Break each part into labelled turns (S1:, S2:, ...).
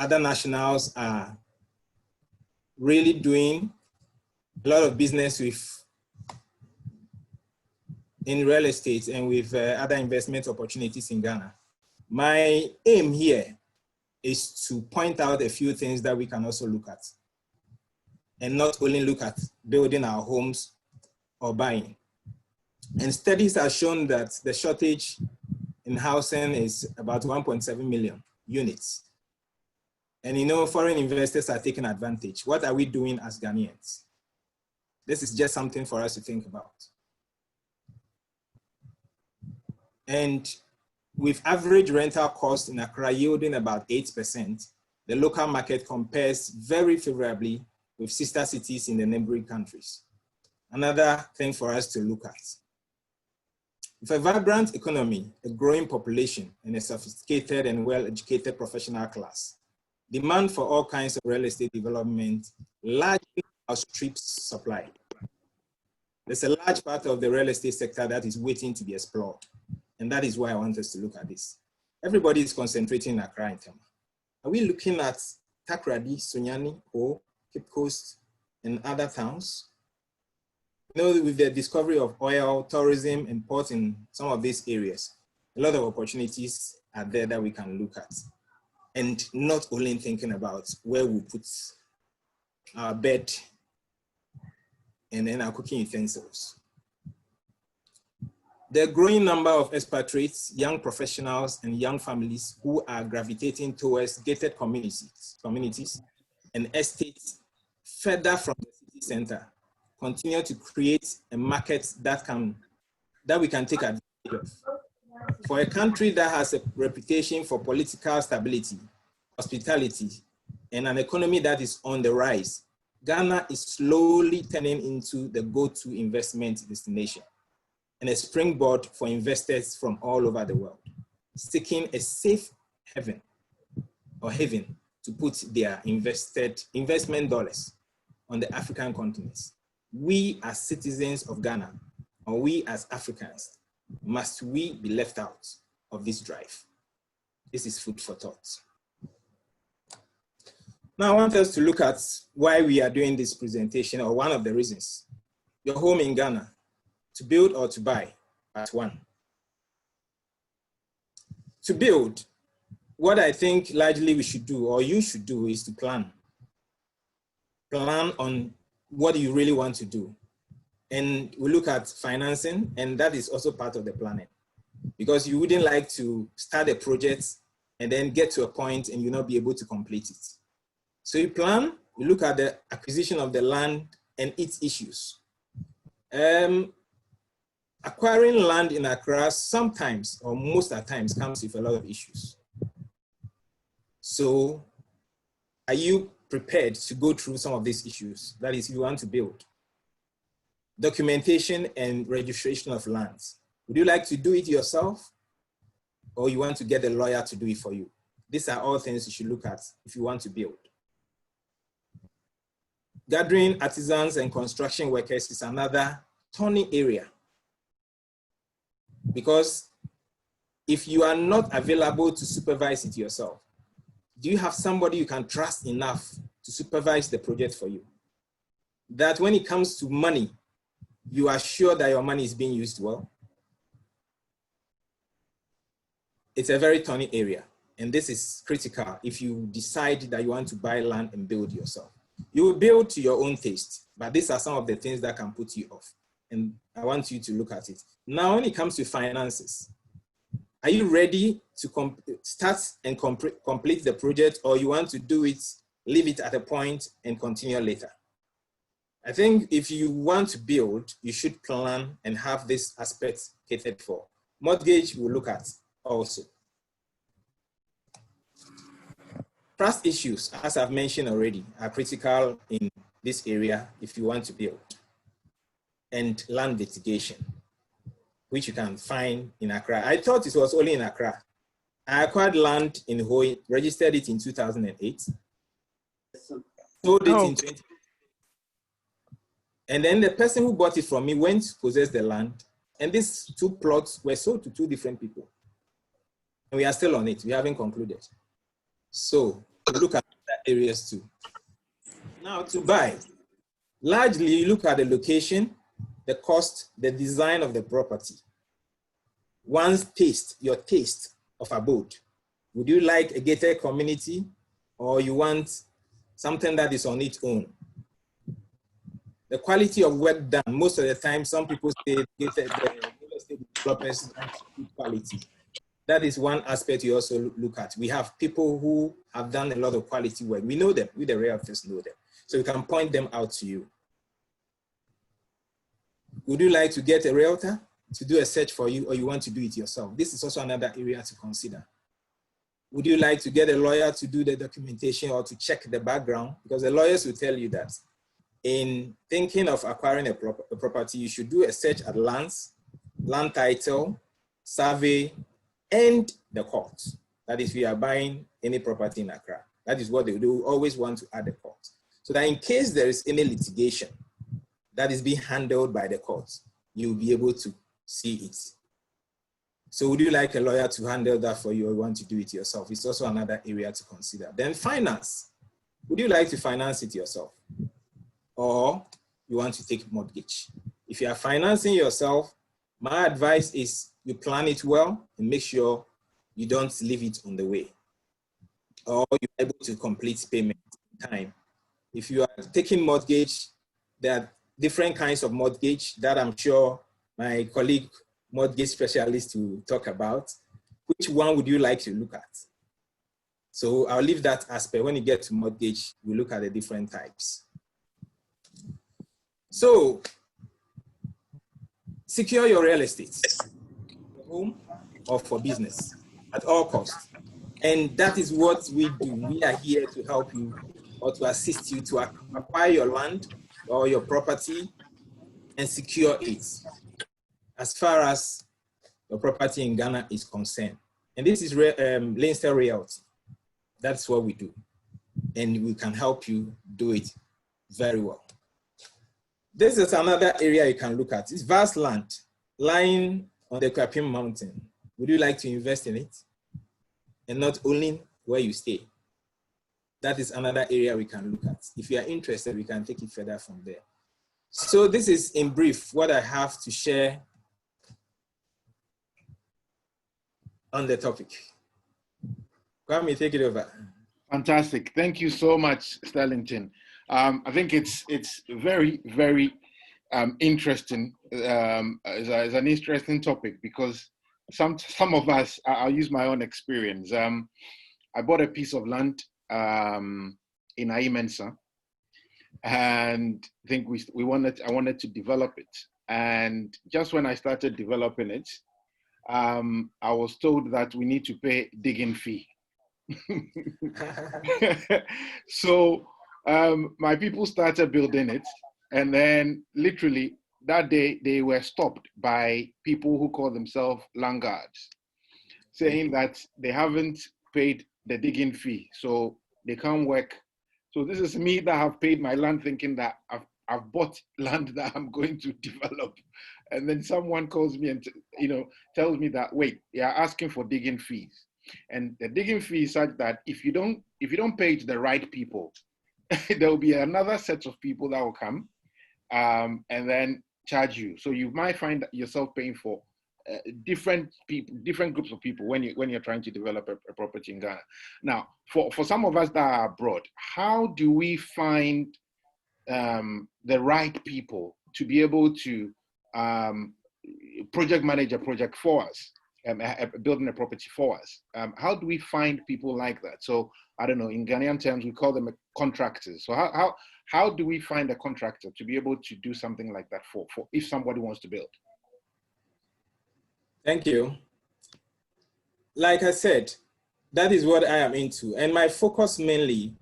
S1: other nationals are really doing a lot of business in real estate and with other investment opportunities in Ghana. My aim here is to point out a few things that we can also look at, and not only look at building our homes or buying. And studies have shown that the shortage in housing is about 1.7 million units. And you know, foreign investors are taking advantage. What are we doing as Ghanaians? This is just something for us to think about. And with average rental cost in Accra yielding about 8%, the local market compares very favorably with sister cities in the neighboring countries. Another thing for us to look at. With a vibrant economy, a growing population, and a sophisticated and well-educated professional class, demand for all kinds of real estate development largely outstrips supply. There's a large part of the real estate sector that is waiting to be explored. And that is why I want us to look at this. Everybody is concentrating in Accra and Tema. Are we looking at Takoradi, Sunyani, or Cape Coast, and other towns? You know, with the discovery of oil, tourism, and ports in some of these areas, a lot of opportunities are there that we can look at. And not only thinking about where we put our bed and then our cooking utensils. The growing number of expatriates, young professionals, and young families who are gravitating towards gated communities and estates further from the city center continue to create a market that we can take advantage of. For a country that has a reputation for political stability, hospitality, and an economy that is on the rise, Ghana is slowly turning into the go-to investment destination and a springboard for investors from all over the world, seeking a safe haven to put their investment dollars on the African continent. We as citizens of Ghana, or we as Africans, must we be left out of this drive? This is food for thought. Now I want us to look at why we are doing this presentation, or one of the reasons. Your home in Ghana, to build or to buy, part one. To build, what I think largely we should do, or you should do, is to plan. Plan on what you really want to do. And we look at financing, and that is also part of the planning. Because you wouldn't like to start a project and then get to a point and you not be able to complete it. So you plan, you look at the acquisition of the land and its issues. Acquiring land in Accra sometimes, or most of the times, comes with a lot of issues. So are you prepared to go through some of these issues? That is, you want to build. Documentation and registration of lands. Would you like to do it yourself, or you want to get a lawyer to do it for you? These are all things you should look at if you want to build. Gathering artisans and construction workers is another thorny area. Because if you are not available to supervise it yourself, do you have somebody you can trust enough to supervise the project for you? That when it comes to money, you are sure that your money is being used well? It's a very thorny area, and this is critical if you decide that you want to buy land and build yourself. You will build to your own taste, but these are some of the things that can put you off, and I want you to look at it. Now, when it comes to finances, are you ready to start and complete the project, or you want to do it, leave it at a point and continue later? I think if you want to build, you should plan and have this aspect catered for. Mortgage we'll look at also. Trust issues, as I've mentioned already, are critical in this area if you want to build. And land litigation, which you can find in Accra. I thought it was only in Accra. I acquired land in Hoi, registered it in 2008, sold it in 20. And then the person who bought it from me went to possess the land, and these two plots were sold to two different people. And we are still on it, we haven't concluded. So look at other areas too. Now to buy, largely you look at the location, the cost, the design of the property. One's taste, your taste of abode. Would you like a gated community or you want something that is on its own? The quality of work done, most of the time, some people say the real estate developers don't do quality. That is one aspect you also look at. We have people who have done a lot of quality work. We know them, we the realtors know them. So we can point them out to you. Would you like to get a realtor to do a search for you or you want to do it yourself? This is also another area to consider. Would you like to get a lawyer to do the documentation or to check the background? Because the lawyers will tell you that in thinking of acquiring a property, you should do a search at lands, land title, survey, and the court. That is, if you are buying any property in Accra, that is what they do. Always want to add the court. So that in case there is any litigation that is being handled by the courts, you'll be able to see it. So would you like a lawyer to handle that for you or you want to do it yourself? It's also another area to consider. Then finance. Would you like to finance it yourself? Or you want to take mortgage? If you are financing yourself, my advice is you plan it well and make sure you don't leave it on the way. Or you're able to complete payment in time. If you are taking mortgage, there are different kinds of mortgage that I'm sure my colleague mortgage specialist will talk about. Which one would you like to look at? So I'll leave that aspect. When you get to mortgage, we look at the different types. So secure your real estate, for home or for business at all costs. And that is what we do. We are here to help you or to assist you to acquire your land or your property and secure it as far as your property in Ghana is concerned. And this is Leinster Realty. That's what we do. And we can help you do it very well. This is another area you can look at. It's vast land lying on the Kwapim Mountain. Would you like to invest in it? And not only where you stay. That is another area we can look at. If you are interested, we can take it further from there. So this is in brief what I have to share on the topic. Kwame, take it over.
S2: Fantastic. Thank you so much, Sterlington. I think it's very, very interesting. It's an interesting topic because some of us, I'll use my own experience. I bought a piece of land in Aimensa, and I think I wanted to develop it. And just when I started developing it, I was told that we need to pay digging fee. So my people started building it, and then literally that day they were stopped by people who call themselves land guards, saying that they haven't paid the digging fee, so they can't work. So this is me that have paid my land thinking that I've bought land that I'm going to develop. And then someone calls me and tells me that, wait, you're asking for digging fees. And the digging fee is such that if you don't pay to the right people, there will be another set of people that will come and then charge you. So you might find yourself paying for different people, different groups of people when you're trying to develop a property in Ghana. Now, for some of us that are abroad, how do we find the right people to be able to project manage a project for us, building a property for us? How do we find people like that? So I don't know, in Ghanaian terms, we call them contractors. So how do we find a contractor to be able to do something like that for if somebody wants to build?
S1: Thank you. Like I said, that is what I am into. And my focus mainly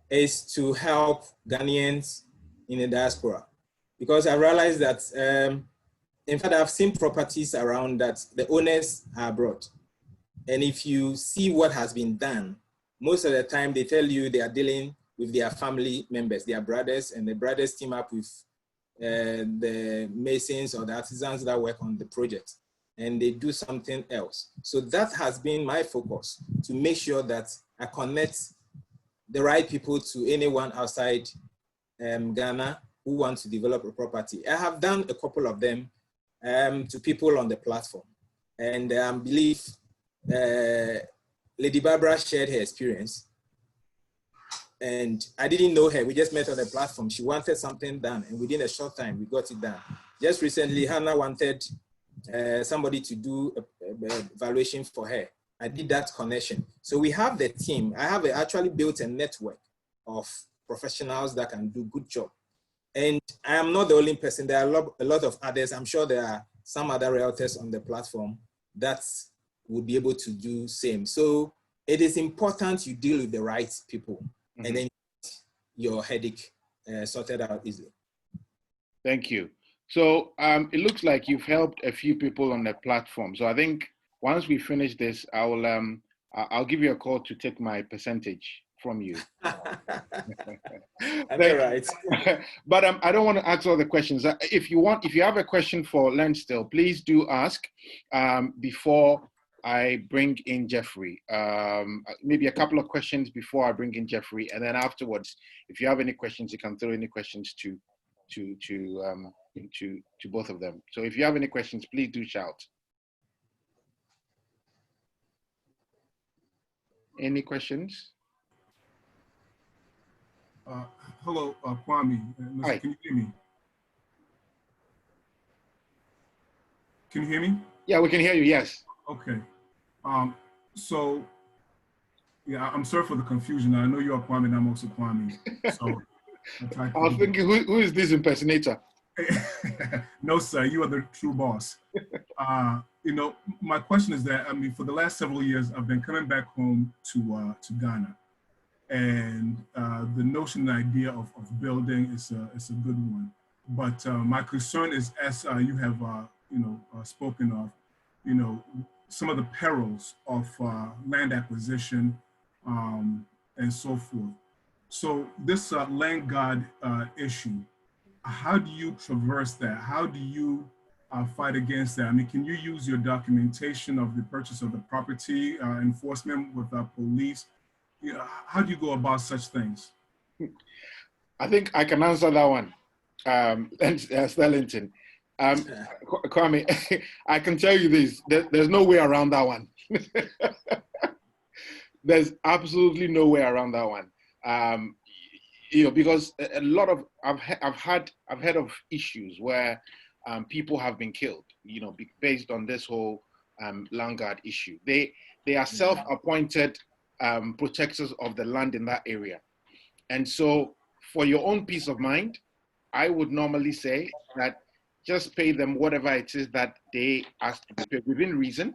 S1: is to help Ghanaians in the diaspora, because I realized that, in fact, I've seen properties around that the owners are abroad. And if you see what has been done, most of the time they tell you they are dealing with their family members, their brothers, and the brothers team up with the masons or the artisans that work on the project, and they do something else. So that has been my focus, to make sure that I connect the right people to anyone outside Ghana who want to develop a property. I have done a couple of them to people on the platform. And I believe Lady Barbara shared her experience. And I didn't know her. We just met on the platform. She wanted something done, and within a short time, we got it done. Just recently, Hannah wanted somebody to do a valuation for her. I did that connection. So we have the team. I have actually built a network of professionals that can do good job. And I am not the only person. There are a lot of others. I'm sure there are some other realtors on the platform that would be able to do same. So it is important you deal with the right people, and then your headache sorted out easily.
S2: Thank you. So it looks like you've helped a few people on the platform. So I think once we finish this, I'll give you a call to take my percentage from you.
S1: Right.
S2: But I don't want to ask all the questions. If you have a question for Len still, please do ask before I bring in Jeffrey. Maybe a couple of questions before I bring in Jeffrey, and then afterwards, if you have any questions, you can throw any questions to both of them. So if you have any questions, please do shout. Any questions?
S3: Hello, Kwame.
S2: Hi.
S3: Can you hear me? Can you hear me?
S2: Yeah, we can hear you, yes.
S3: Okay. So, yeah, I'm sorry for the confusion. I know you are Kwame and I'm also Kwame. So,
S2: I was thinking, who is this impersonator?
S3: No, sir, you are the true boss. You know, my question is that, I mean, for the last several years, I've been coming back home to Ghana. And the notion and idea of building is a good one. But my concern is, as you have spoken of, you know, some of the perils of land acquisition and so forth. So this land guard issue, how do you traverse that? How do you fight against that? I mean, can you use your documentation of the purchase of the property, enforcement with police? You know, how do you go about such things?
S2: I think I can answer that one, Stellington. Kwame, I can tell you this, there's no way around that one. There's absolutely no way around that one. You know, because a lot of, I've heard of issues where people have been killed, you know, based on this whole land guard issue. They are self-appointed protectors of the land in that area. And so for your own peace of mind, I would normally say that just pay them whatever it is that they ask to be paid within reason,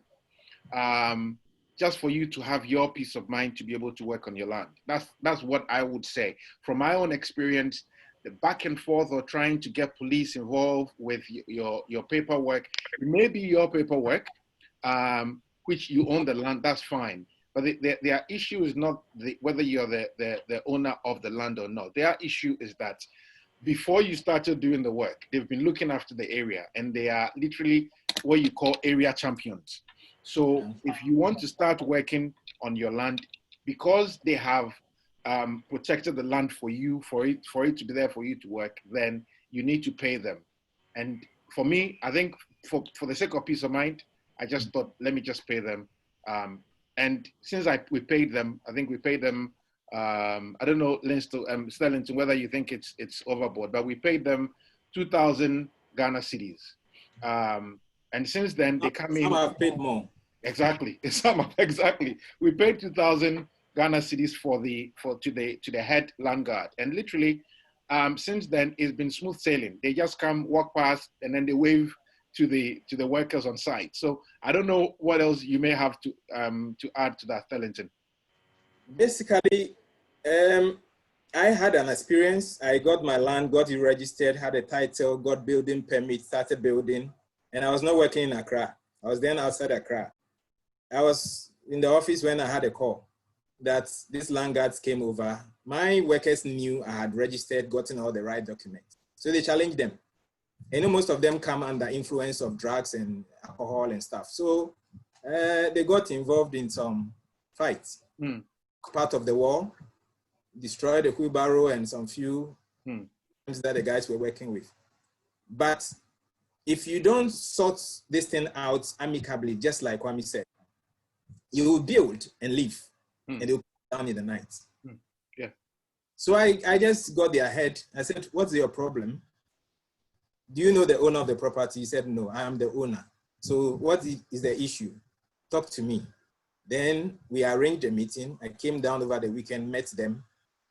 S2: just for you to have your peace of mind to be able to work on your land. That's what I would say. From my own experience, the back and forth or trying to get police involved with your paperwork, it may be your paperwork, which you own the land, that's fine. But their issue is not whether you're the owner of the land or not. Their issue is that before you started doing the work, they've been looking after the area, and they are literally what you call area champions. So if you want to start working on your land, because they have protected the land for you, for it to be there for you to work, then you need to pay them. And for me, I think for the sake of peace of mind, I just thought, let me just pay them. And since we paid them, I think we paid them, I don't know, Stellington, whether you think it's overboard, but we paid them 2,000 Ghana cedis. And since then, they come in.
S1: Some have paid more.
S2: Exactly. Exactly. We paid 2,000 Ghana cedis to the head land guard. And literally, since then, it's been smooth sailing. They just come, walk past, and then they wave to the workers on site. So I don't know what else you may have to add to that, Stellington.
S1: Basically, I had an experience. I got my land, got it registered, had a title, got building permit, started building, and I was not working in Accra. I was then outside Accra. I was in the office when I had a call that these land guards came over. My workers knew I had registered, gotten all the right documents. So they challenged them. And most of them come under influence of drugs and alcohol and stuff. So they got involved in some fights. Part of the war, destroyed the wheelbarrow and some few things that the guys were working with. But if you don't sort this thing out amicably, just like Kwame said, you will build and leave, and it will come down in the night.
S2: Yeah.
S1: So I just got their head. I said, what's your problem? Do you know the owner of the property? He said, no, I am the owner. So what is the issue? Talk to me. Then we arranged a meeting. I came down over the weekend, met them.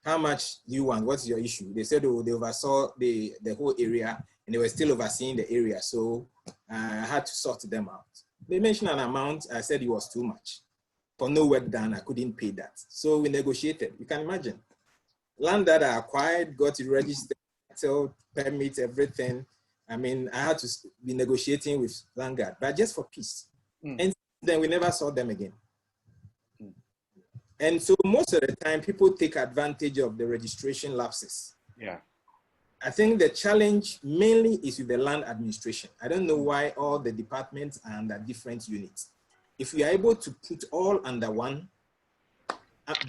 S1: How much do you want? What's your issue? They said, oh, they oversaw the whole area and they were still overseeing the area. So I had to sort them out. They mentioned an amount. I said it was too much. For no work done, I couldn't pay that. So we negotiated. You can imagine. Land that I acquired, got it registered, permit, everything. I mean, I had to be negotiating with Landguard, but just for peace. And then we never saw them again. And so most of the time, people take advantage of the registration lapses.
S2: Yeah.
S1: I think the challenge mainly is with the land administration. I don't know why all the departments are under different units. If we are able to put all under one,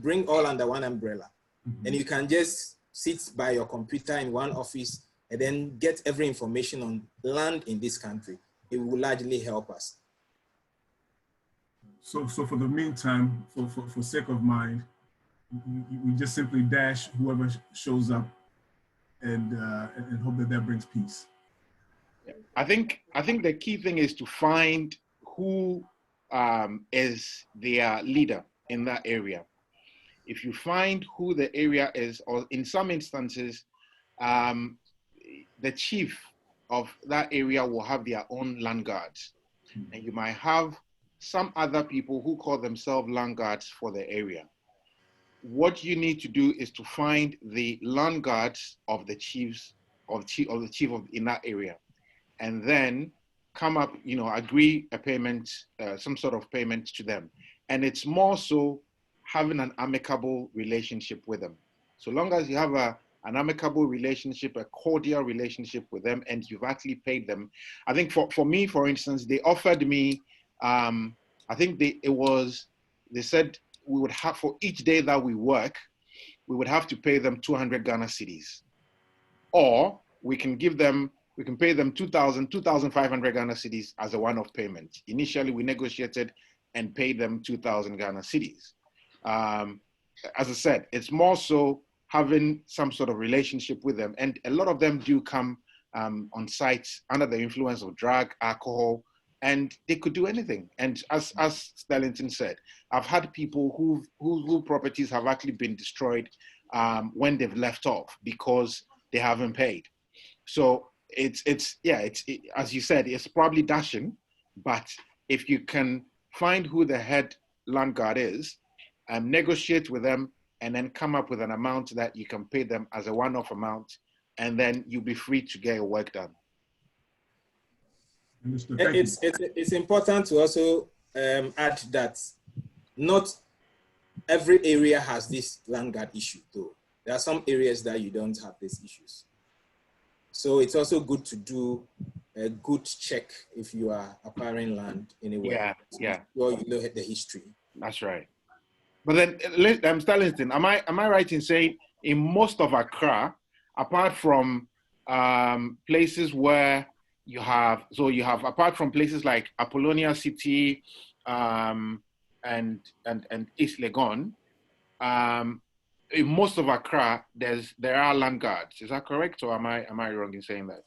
S1: bring all under one umbrella, and you can just sit by your computer in one office and then get every information on land in this country, it will largely help us.
S3: So for the meantime, for sake of mind, we just simply dash whoever shows up and hope that brings peace.
S2: I think the key thing is to find who is their leader in that area. If you find who the area is, or in some instances, the chief of that area will have their own land guards, and you might have some other people who call themselves land guards for the area. What you need to do is to find the land guards of the chiefs in that area, and then come up, agree a payment, some sort of payment to them. And it's more so having an amicable relationship with them. So long as you have an amicable relationship, a cordial relationship with them, and you've actually paid them. I think for me, for instance, they offered me, I think they said we would have, for each day that we work, we would have to pay them 200 Ghana cedis. Or we can pay them 2,500 Ghana cedis as a one-off payment. Initially, we negotiated and paid them 2,000 Ghana cedis. As I said, it's more so having some sort of relationship with them. And a lot of them do come on sites under the influence of drug, alcohol, and they could do anything. And as Stellington said, I've had people whose properties have actually been destroyed when they've left off because they haven't paid. So it's as you said, it's probably dashing, but if you can find who the head land guard is, negotiate with them, and then come up with an amount that you can pay them as a one-off amount, and then you'll be free to get your work done.
S1: It's important to also add that not every area has this land guard issue, though. There are some areas that you don't have these issues. So it's also good to do a good check if you are acquiring land anywhere.
S2: Yeah.
S1: Well, you know the history.
S2: That's right. But then, Stellington, am I right in saying in most of Accra, apart from places where apart from places like Apollonia City and East Legon, in most of Accra, there are land guards. Is that correct, or am I wrong in saying that?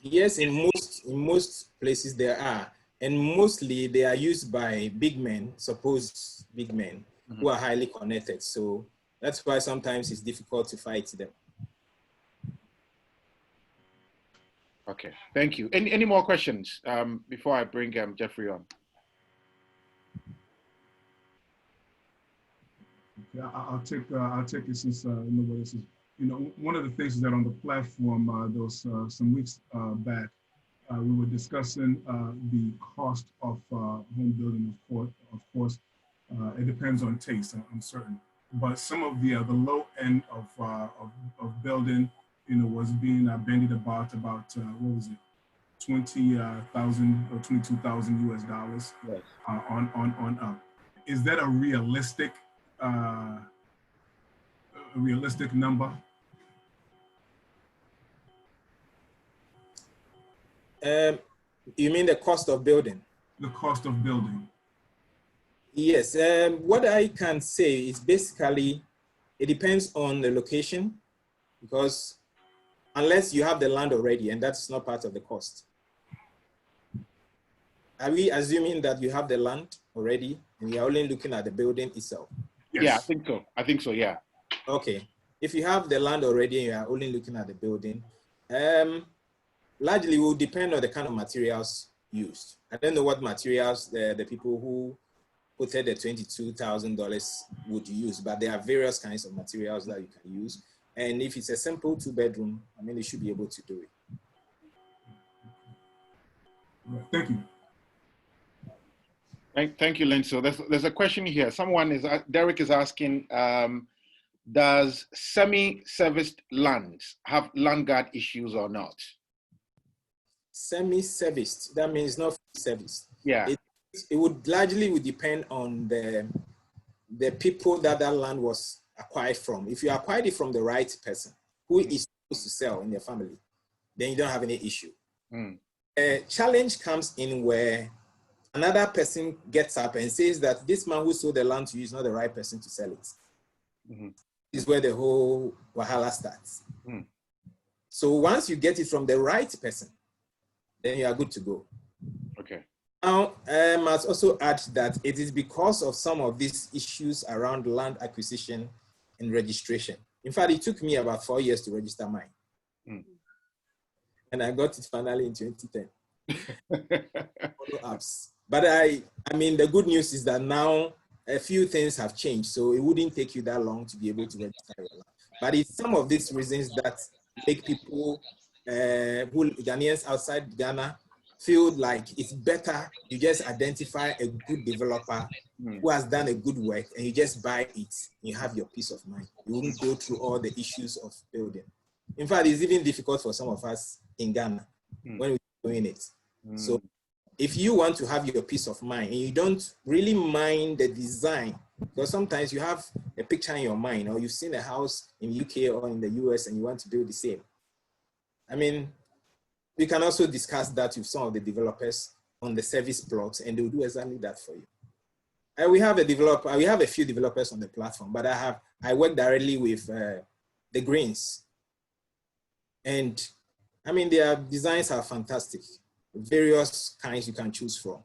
S1: Yes, in most places there are, and mostly they are used by big men, supposed big men, who are highly connected. So that's why sometimes it's difficult to fight them.
S2: Okay, thank you. Any more questions before I bring Jeffrey on?
S3: Yeah, I'll take it since nobody else is. One of the things is that on the platform, there was some weeks back, we were discussing the cost of home building. Of course, it depends on taste. I'm certain, but some of the low end of building, was being bandied about what was it, 20,000 or 22,000 US dollars on up. Is that a realistic a realistic number?
S1: You mean the cost of building?
S3: The cost of building.
S1: Yes, what I can say is basically, it depends on the location, because unless you have the land already, and that's not part of the cost. Are we assuming that you have the land already and you're only looking at the building itself?
S3: Yes.
S2: Yeah, I think so. I think so, yeah.
S1: Okay. If you have the land already and you are only looking at the building, largely will depend on the kind of materials used. I don't know what materials the people who quoted the $22,000 would use, but there are various kinds of materials that you can use. And if it's a simple 2-bedroom, I mean, you should be able to do it.
S3: Right. Thank you.
S2: Thank you, Lynn. So there's a question here. Derek is asking, does semi-serviced lands have land guard issues or not?
S1: Semi-serviced, that means not serviced.
S2: Yeah.
S1: It would largely depend on the people that land was acquired from. If you acquired it from the right person who is supposed to sell in your family, then you don't have any issue. A challenge comes in where another person gets up and says that this man who sold the land to you is not the right person to sell it. This is where the whole wahala starts. So once you get it from the right person, then you are good to go.
S2: Okay.
S1: Now, I must also add that it is because of some of these issues around land acquisition and registration. In fact, it took me about 4 years to register mine. And I got it finally in 2010. Follow-ups. But I mean, the good news is that now a few things have changed, so it wouldn't take you that long to be able to register your land. But it's some of these reasons that make people, Ghanaians outside Ghana, feel like it's better you just identify a good developer who has done a good work and you just buy it, you have your peace of mind. You wouldn't go through all the issues of building. In fact, it's even difficult for some of us in Ghana when we're doing it. So if you want to have your peace of mind and you don't really mind the design, because sometimes you have a picture in your mind or you've seen a house in the UK or in the US and you want to build the same. I mean, we can also discuss that with some of the developers on the service plots and they'll do exactly that for you. We have a few developers on the platform, but I work directly with the Greens. And I mean, their designs are fantastic. Various kinds you can choose from.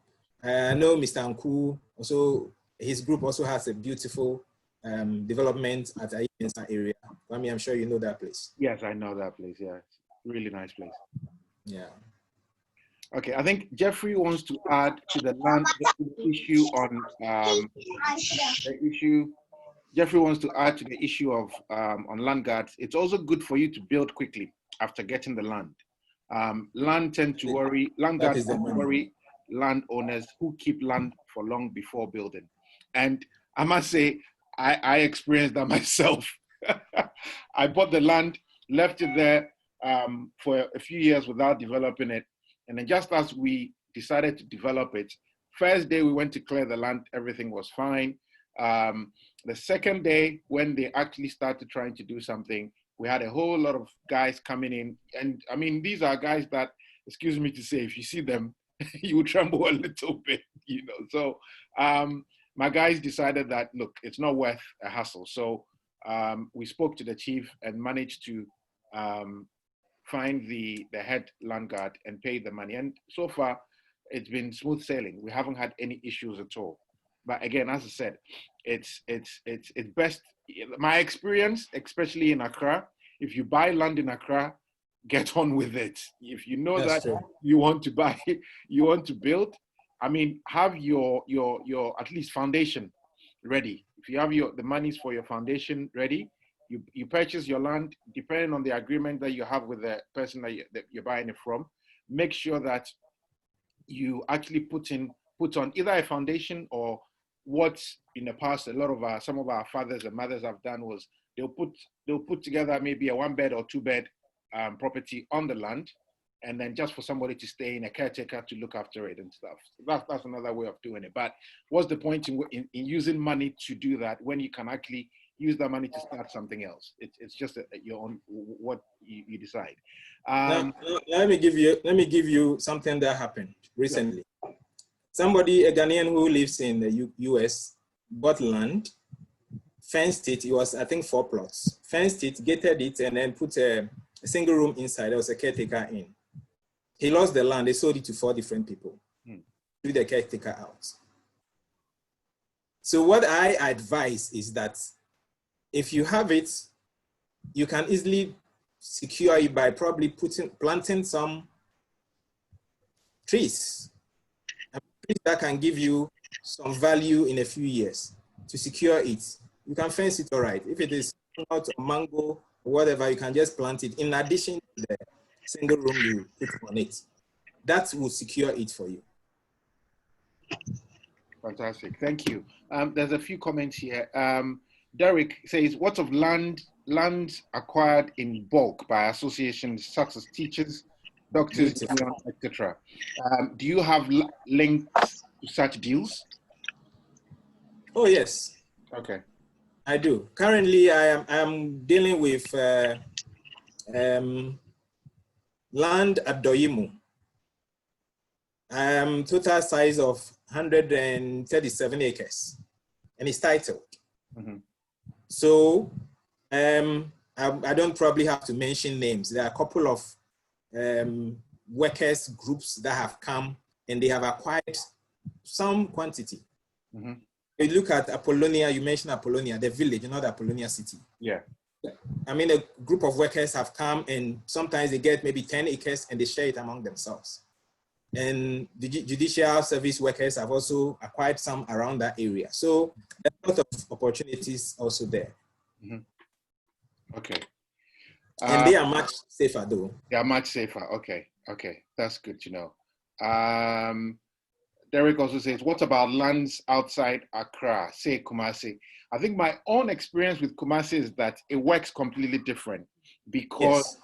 S1: I know Mr. Anku, also, his group also has a beautiful development at the area. I mean, I'm sure you know that place.
S2: Yes, I know that place, yeah. Really nice place.
S1: Yeah.
S2: Okay, I think Jeffrey wants to add to the land issue on Jeffrey wants to add to the issue of on land guards. It's also good for you to build quickly after getting the land. Land guards tend to worry landowners who keep land for long before building. And I must say, I experienced that myself. I bought the land, left it there for a few years without developing it. And then just as we decided to develop it, first day we went to clear the land, everything was fine. The second day, when they actually started trying to do something, we had a whole lot of guys coming in. And I mean, these are guys that, excuse me to say, if you see them, you will tremble a little bit, you know. So my guys decided that, look, it's not worth a hassle. So we spoke to the chief and managed to find the head land guard and pay the money. And so far, it's been smooth sailing. We haven't had any issues at all. But again, as I said, it's best. My experience, especially in Accra, if you buy land in Accra, get on with it. If you know that you want to buy, you want to build, I mean, have your at least foundation ready. If you have the monies for your foundation ready, you purchase your land, depending on the agreement that you have with the person that you're buying it from, make sure that you actually put on either a foundation or what in the past a lot of some of our fathers and mothers have done was they'll put together maybe a 1-bed or 2-bed property on the land, and then just for somebody to stay in, a caretaker to look after it and stuff. That's another way of doing it. But what's the point in using money to do that when you can actually use that money to start something else. It's just your own, what you decide.
S1: Now, let me give you something that happened recently. Yeah. Somebody, a Ghanaian who lives in the US, bought land, fenced it. It was, I think, 4 plots. Fenced it, gated it, and then put a single room inside. There was a caretaker in. He lost the land. They sold it to 4 different people. Threw the caretaker out. So what I advise is that if you have it, you can easily secure it by probably planting some trees. Trees that can give you some value in a few years to secure it. You can fence it all right. If it is not a mango or whatever, you can just plant it in addition to the single room you put on it. That will secure it for you.
S2: Fantastic, thank you. There's a few comments here. Derek says, what of land acquired in bulk by associations such as teachers, doctors, etc.? Do you have links to such deals?
S1: Oh yes.
S2: Okay.
S1: I do. Currently, I am dealing with land at Doyimu. Total size of 137 acres, and it's titled. So I don't probably have to mention names. There are a couple of workers groups that have come and they have acquired some quantity. You look at Apollonia, you mentioned Apollonia, the village, not Apollonia city.
S2: Yeah.
S1: I mean, a group of workers have come and sometimes they get maybe 10 acres and they share it among themselves. And the judicial service workers have also acquired some around that area. So there's a lot of opportunities also there.
S2: Okay.
S1: And they are much safer though.
S2: They are much safer. Okay. Okay. That's good to know. Derek also says, what about lands outside Accra, say Kumasi? I think my own experience with Kumasi is that it works completely different because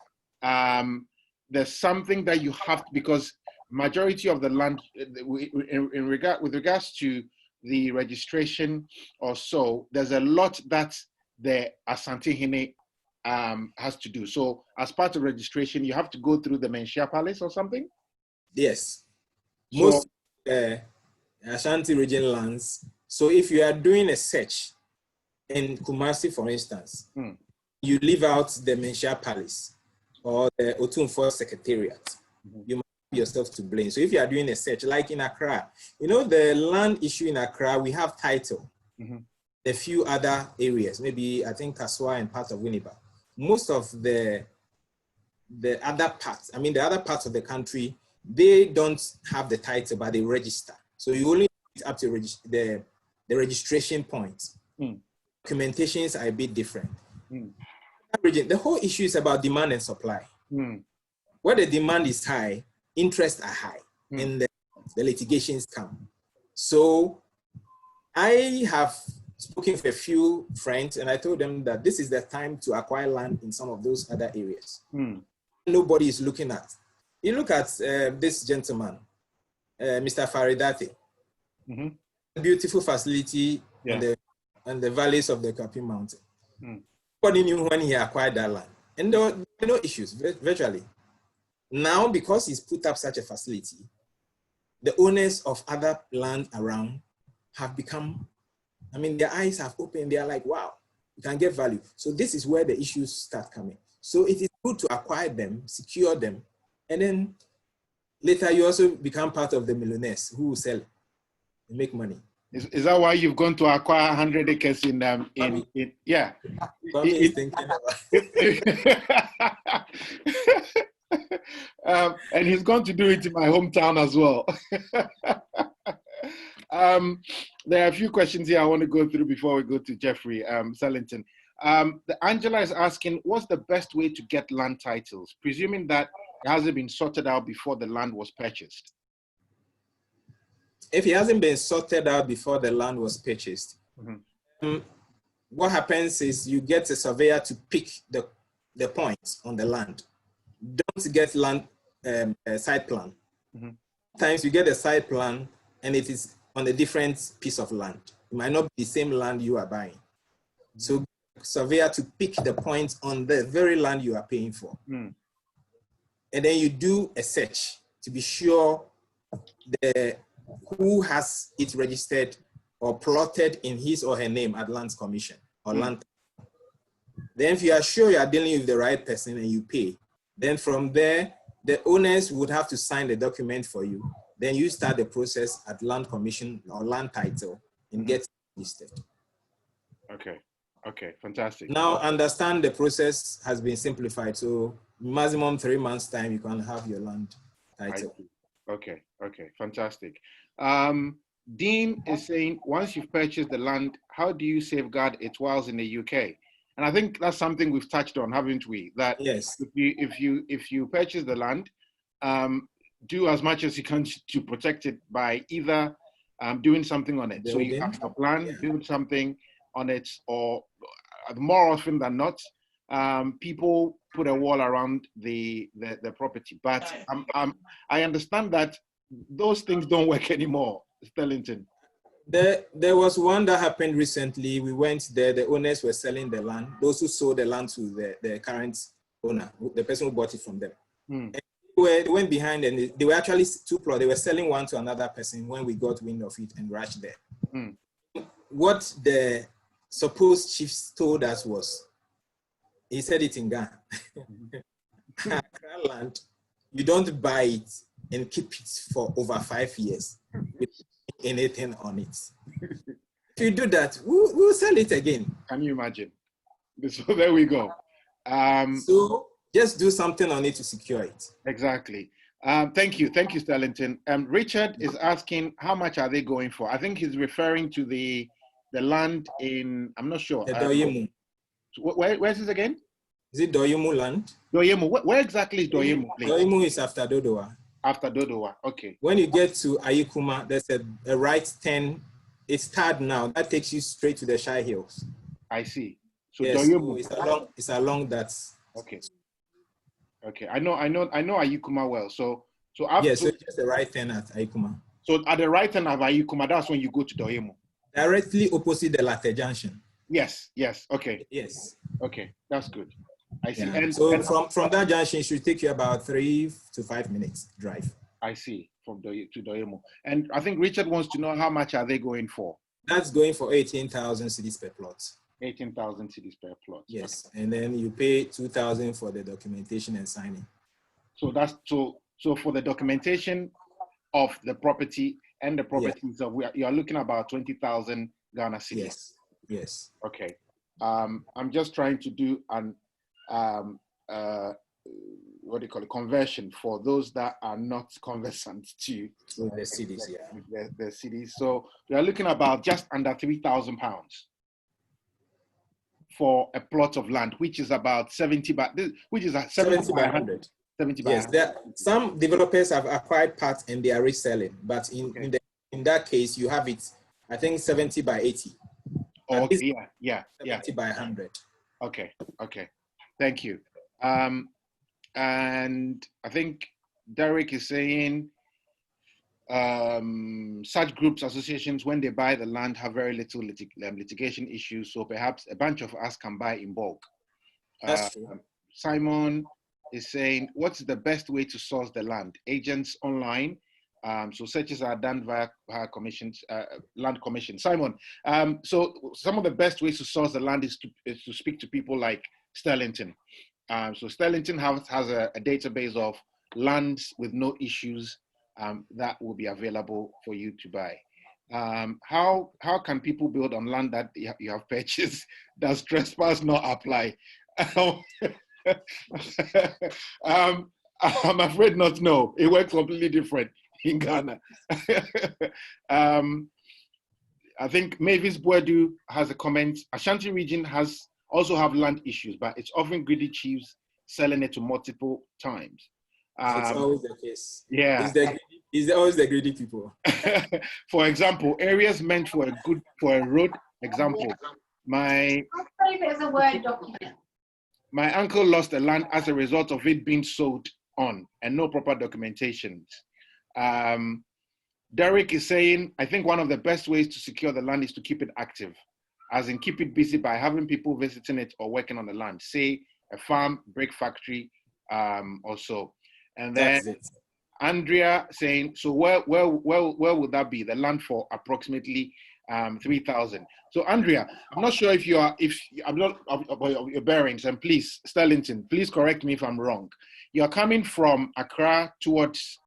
S2: there's something that you have to, because majority of the land with regards to the registration or so, there's a lot that the Asante Hene has to do. So as part of registration, you have to go through the Menchia Palace or something?
S1: Yes.
S2: So,
S1: most Ashanti region lands. So if you are doing a search in Kumasi, for instance, you leave out the Menchia Palace or the Otunfo Secretariat. You might have yourself to blame. So if you are doing a search, like in Accra, you know, the land issue in Accra, we have title. A few other areas, maybe I think Kaswa and part of Winneba. Most of the other parts, I mean, the other parts of the country, they don't have the title, but they register. So you only up to the registration point. Documentations are a bit different. The whole issue is about demand and supply. Where the demand is high, interests are high, and the litigations come. So I have spoken with a few friends, and I told them that this is the time to acquire land in some of those other areas. Nobody is looking at. You look at this gentleman, Mr. Faridate, beautiful facility on the valleys of the Kapi Mountain. Nobody knew when he acquired that land. And there were no issues, virtually. Now, because he's put up such a facility, the owners of other land around have become, I mean, their eyes have opened. They are like, wow, you can get value. So this is where the issues start coming. So it is good to acquire them, secure them, and then later you also become part of the millionaires who will sell and make money.
S2: Is that why you've gone to acquire 100 acres in yeah.
S1: He's thinking
S2: about and he's going to do it in my hometown as well. There are a few questions here I want to go through before we go to Jeffrey Sellington. Angela is asking, what's the best way to get land titles, presuming that it hasn't been sorted out before the land was purchased?
S1: If it hasn't been sorted out before the land was purchased, what happens is you get a surveyor to pick the points on the land. Don't get land site plan. Sometimes you get a site plan and it is on a different piece of land. It might not be the same land you are buying. So surveyor to pick the points on the very land you are paying for.
S2: Mm.
S1: And then you do a search to be sure who has it registered or plotted in his or her name at Lands Commission or land. Then if you are sure you are dealing with the right person and you pay, then from there, the owners would have to sign the document for you. Then you start the process at Land Commission or land title and get registered.
S2: Okay. Okay. Fantastic.
S1: Now understand the process has been simplified. So maximum 3 months time, you can have your land title.
S2: Okay. Okay. Fantastic. Dean is saying, once you've purchased the land, how do you safeguard it whilst in the UK? And I think that's something we've touched on, haven't we? That
S1: yes,
S2: if you purchase the land, do as much as you can to protect it by either doing something on it.
S1: Building.
S2: So you have a plan, build something on it, or more often than not, people put a wall around the property. But I understand that those things don't work anymore, Stellington.
S1: There was one that happened recently. We went there, the owners were selling the land. Those who sold the land to the current owner, the person who bought it from them. And they went behind and they were actually two plots. They were selling one to another person when we got wind of it and rushed there. What the supposed chief told us was, he said it in Ghana, land, you don't buy it and keep it for over 5 years with anything on it. If you do that, we'll sell it again. Can
S2: you imagine? So there we go.
S1: So just do something on it to secure it.
S2: Exactly. Thank you, Stellington. Richard is asking, how much are they going for? I think he's referring to the land in, I'm not sure.
S1: The Doyemu.
S2: Where's this again?
S1: Is it Doyemu land?
S2: Doyemu. Where exactly is Doyemu, please?
S1: Doyemu is after Dodowa.
S2: After Dodowa, okay.
S1: When you get to Ayikuma, there's a right turn. It's third now. That takes you straight to the Shire Hills.
S2: I see. So
S1: yes,
S2: Doyemu.
S1: So it's along that.
S2: Okay. Okay. I know Ayikuma well. So
S1: yes, so just the right turn at Ayikuma.
S2: So at the right turn of Ayikuma, that's when you go to Doyemu.
S1: Directly opposite the Latte Junction.
S2: Yes. Okay.
S1: Yes.
S2: Okay. That's good. I see.
S1: Yeah. So from that junction, it should take you about 3 to 5 minutes drive.
S2: I see. From to Doyemu. And I think Richard wants to know, how much are they going for?
S1: That's going for 18,000 cedis per plot.
S2: 18,000 cedis per plot.
S1: Yes. And then you pay 2,000 for the documentation and signing.
S2: So that's so for the documentation of the property and the properties of you are looking about 20,000 Ghana cedis.
S1: Yes. Yes.
S2: Okay. I'm just trying to do an what do you call it, conversion for those that are not conversant to
S1: the cities. Yeah.
S2: The cities. So we are looking about just under £3,000 for a plot of land, which is about 70 by 100. 70 by
S1: yes, 100. Some developers have acquired parts and they are reselling, but in that case, you have it, I think 70 by 80.
S2: Oh, yeah.
S1: 70 by 100.
S2: Okay. Thank you. And I think Derek is saying such groups, associations, when they buy the land, have very little litigation issues. So perhaps a bunch of us can buy in bulk.
S1: That's true.
S2: Simon is saying, what's the best way to source the land? Agents online. So searches are done via commissions, land commission. Simon, so some of the best ways to source the land is to speak to people like Stellington. So Stellington has a database of lands with no issues that will be available for you to buy. How can people build on land that you have purchased? Does trespass not apply? I'm afraid not. No, it works completely different in Ghana. I think Mavis Boadu has a comment. Ashanti region also have land issues, but it's often greedy chiefs selling it to multiple times.
S1: It's always the case.
S2: Yeah.
S1: It's always the greedy people.
S2: For example, areas meant for a road. Example, my uncle lost the land as a result of it being sold on and no proper documentation. Derek is saying, I think one of the best ways to secure the land is to keep it active. as in keep it busy by having people visiting it or working on the land, say a farm, brick factory, or so. And then
S1: That's it.
S2: Andrea saying, so where would that be? The land for approximately 3,000. So Andrea, I'm not sure if I'm not about your bearings, and please, Sterlington, please correct me if I'm wrong. You're coming from Accra towards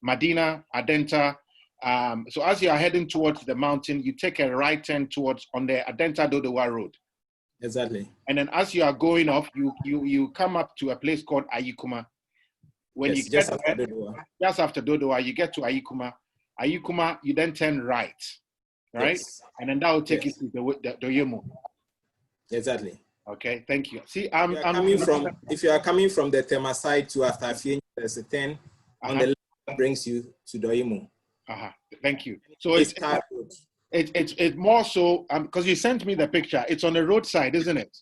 S2: Medina, Adenta. So as you are heading towards the mountain, you take a right turn towards on the Adenta Dodowa Road.
S1: Exactly.
S2: And then as you are going off, you come up to a place called Ayikuma. When
S1: yes,
S2: you
S1: just
S2: get
S1: after
S2: there,
S1: Dodowa.
S2: just after Dodowa, you get to Ayikuma. Ayikuma, you then turn right, right?
S1: Yes.
S2: And then that will take you to the Doyemu.
S1: Exactly.
S2: Okay, thank you. See,
S1: if you are coming from the Tema side to Aftafienyi, there's a turn on the left that brings you to Doyemu.
S2: Thank you. So it's more so because you sent me the picture. It's on the roadside, isn't it?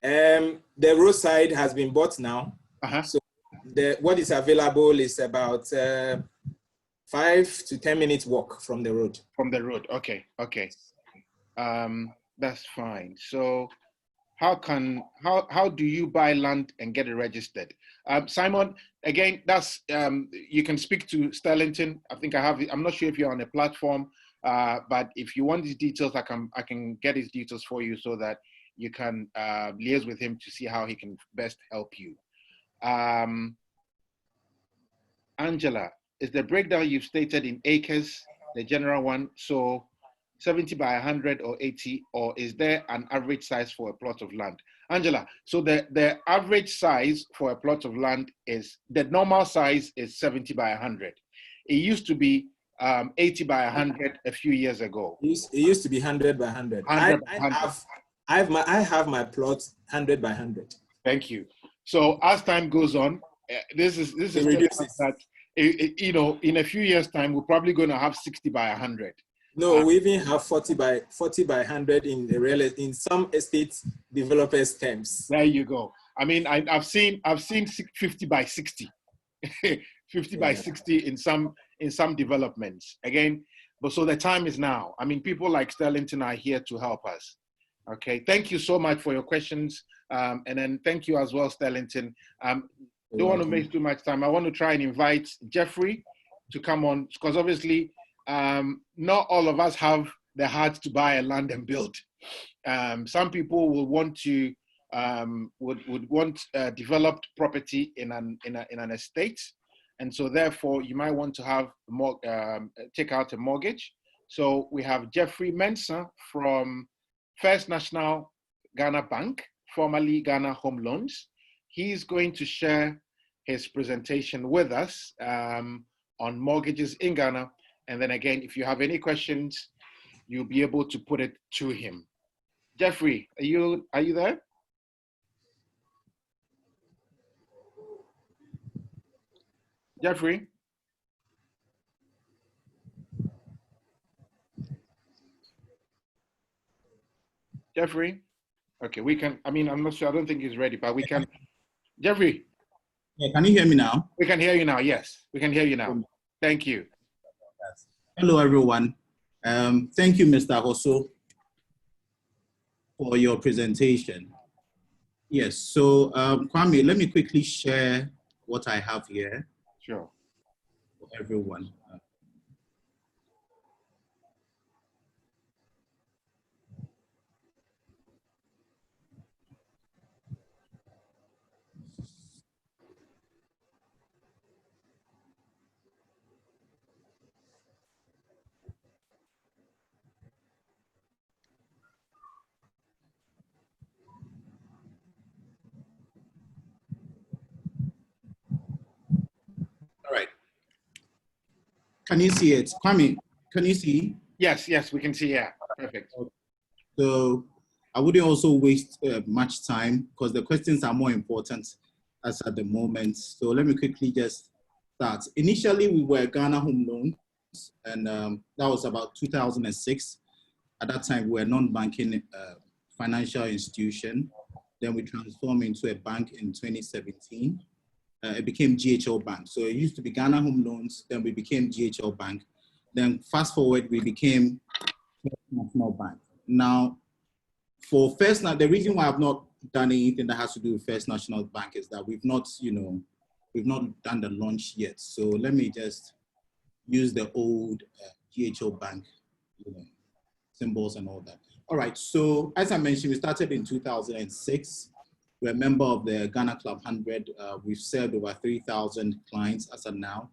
S1: The roadside has been bought now. So what is available is about 5 to 10 minutes walk from the road.
S2: From the road. Okay. That's fine. So how do you buy land and get it registered? Simon, again, that's you can speak to Sterlington. I think I'm not sure if you're on a platform, but if you want these details, I can get his details for you so that you can liaise with him to see how he can best help you. Angela, is the breakdown you've stated in acres the general one? So 70 by 100 or 80, or is there an average size for a plot of land? Angela, so the average size for a plot of land is, the normal size is 70 by 100. It used to be 80 by 100 a few years ago.
S1: It used to be 100 by 100. I have my plot 100 by 100.
S2: Thank you. So as time goes on, this is that in a few years' time, we're probably going to have 60 by 100.
S1: No, we even have 40 by 100 in some estate developers' terms.
S2: There you go. I mean, I've seen 50 by 60, 50 by 60 in some developments. Again, but so the time is now. I mean, people like Sterlington are here to help us. Okay, thank you so much for your questions, and then thank you as well, Sterlington. Don't want to waste too much time. I want to try and invite Jeffrey to come on, because obviously not all of us have the heart to buy a land and build. Some people will want to would want developed property in an estate, and so therefore you might want to have take out a mortgage. So we have Jeffrey Mensah from First National Ghana Bank, formerly Ghana Home Loans. He's going to share his presentation with us on mortgages in Ghana. And then again, if you have any questions, you'll be able to put it to him. Jeffrey, are you there? Jeffrey? Jeffrey? Okay, we can, I'm not sure, I don't think he's ready, but we can. Jeffrey?
S4: Yeah, can you hear me now?
S2: We can hear you now, yes. We can hear you now. Thank you.
S4: Hello, everyone. Thank you, Mr. Hosso, for your presentation. Yes, so Kwame, let me quickly share what I have here.
S2: Sure.
S4: For everyone. All right. Can you see it? Kwame, can you see?
S2: Yes, we can see, yeah. Perfect.
S4: So I wouldn't also waste much time because the questions are more important as at the moment. So let me quickly just start. Initially, we were Ghana Home Loans, and that was about 2006. At that time, we were a non-banking financial institution. Then we transformed into a bank in 2017. It became GHL Bank. So it used to be Ghana Home Loans, then we became GHL Bank. Then fast forward, we became National Bank. Now, for First, the reason why I've not done anything that has to do with First National Bank is that we've not done the launch yet. So let me just use the old GHO Bank, symbols and all that. All right, so as I mentioned, we started in 2006. We're a member of the Ghana Club 100. We've served over 3,000 clients as of now.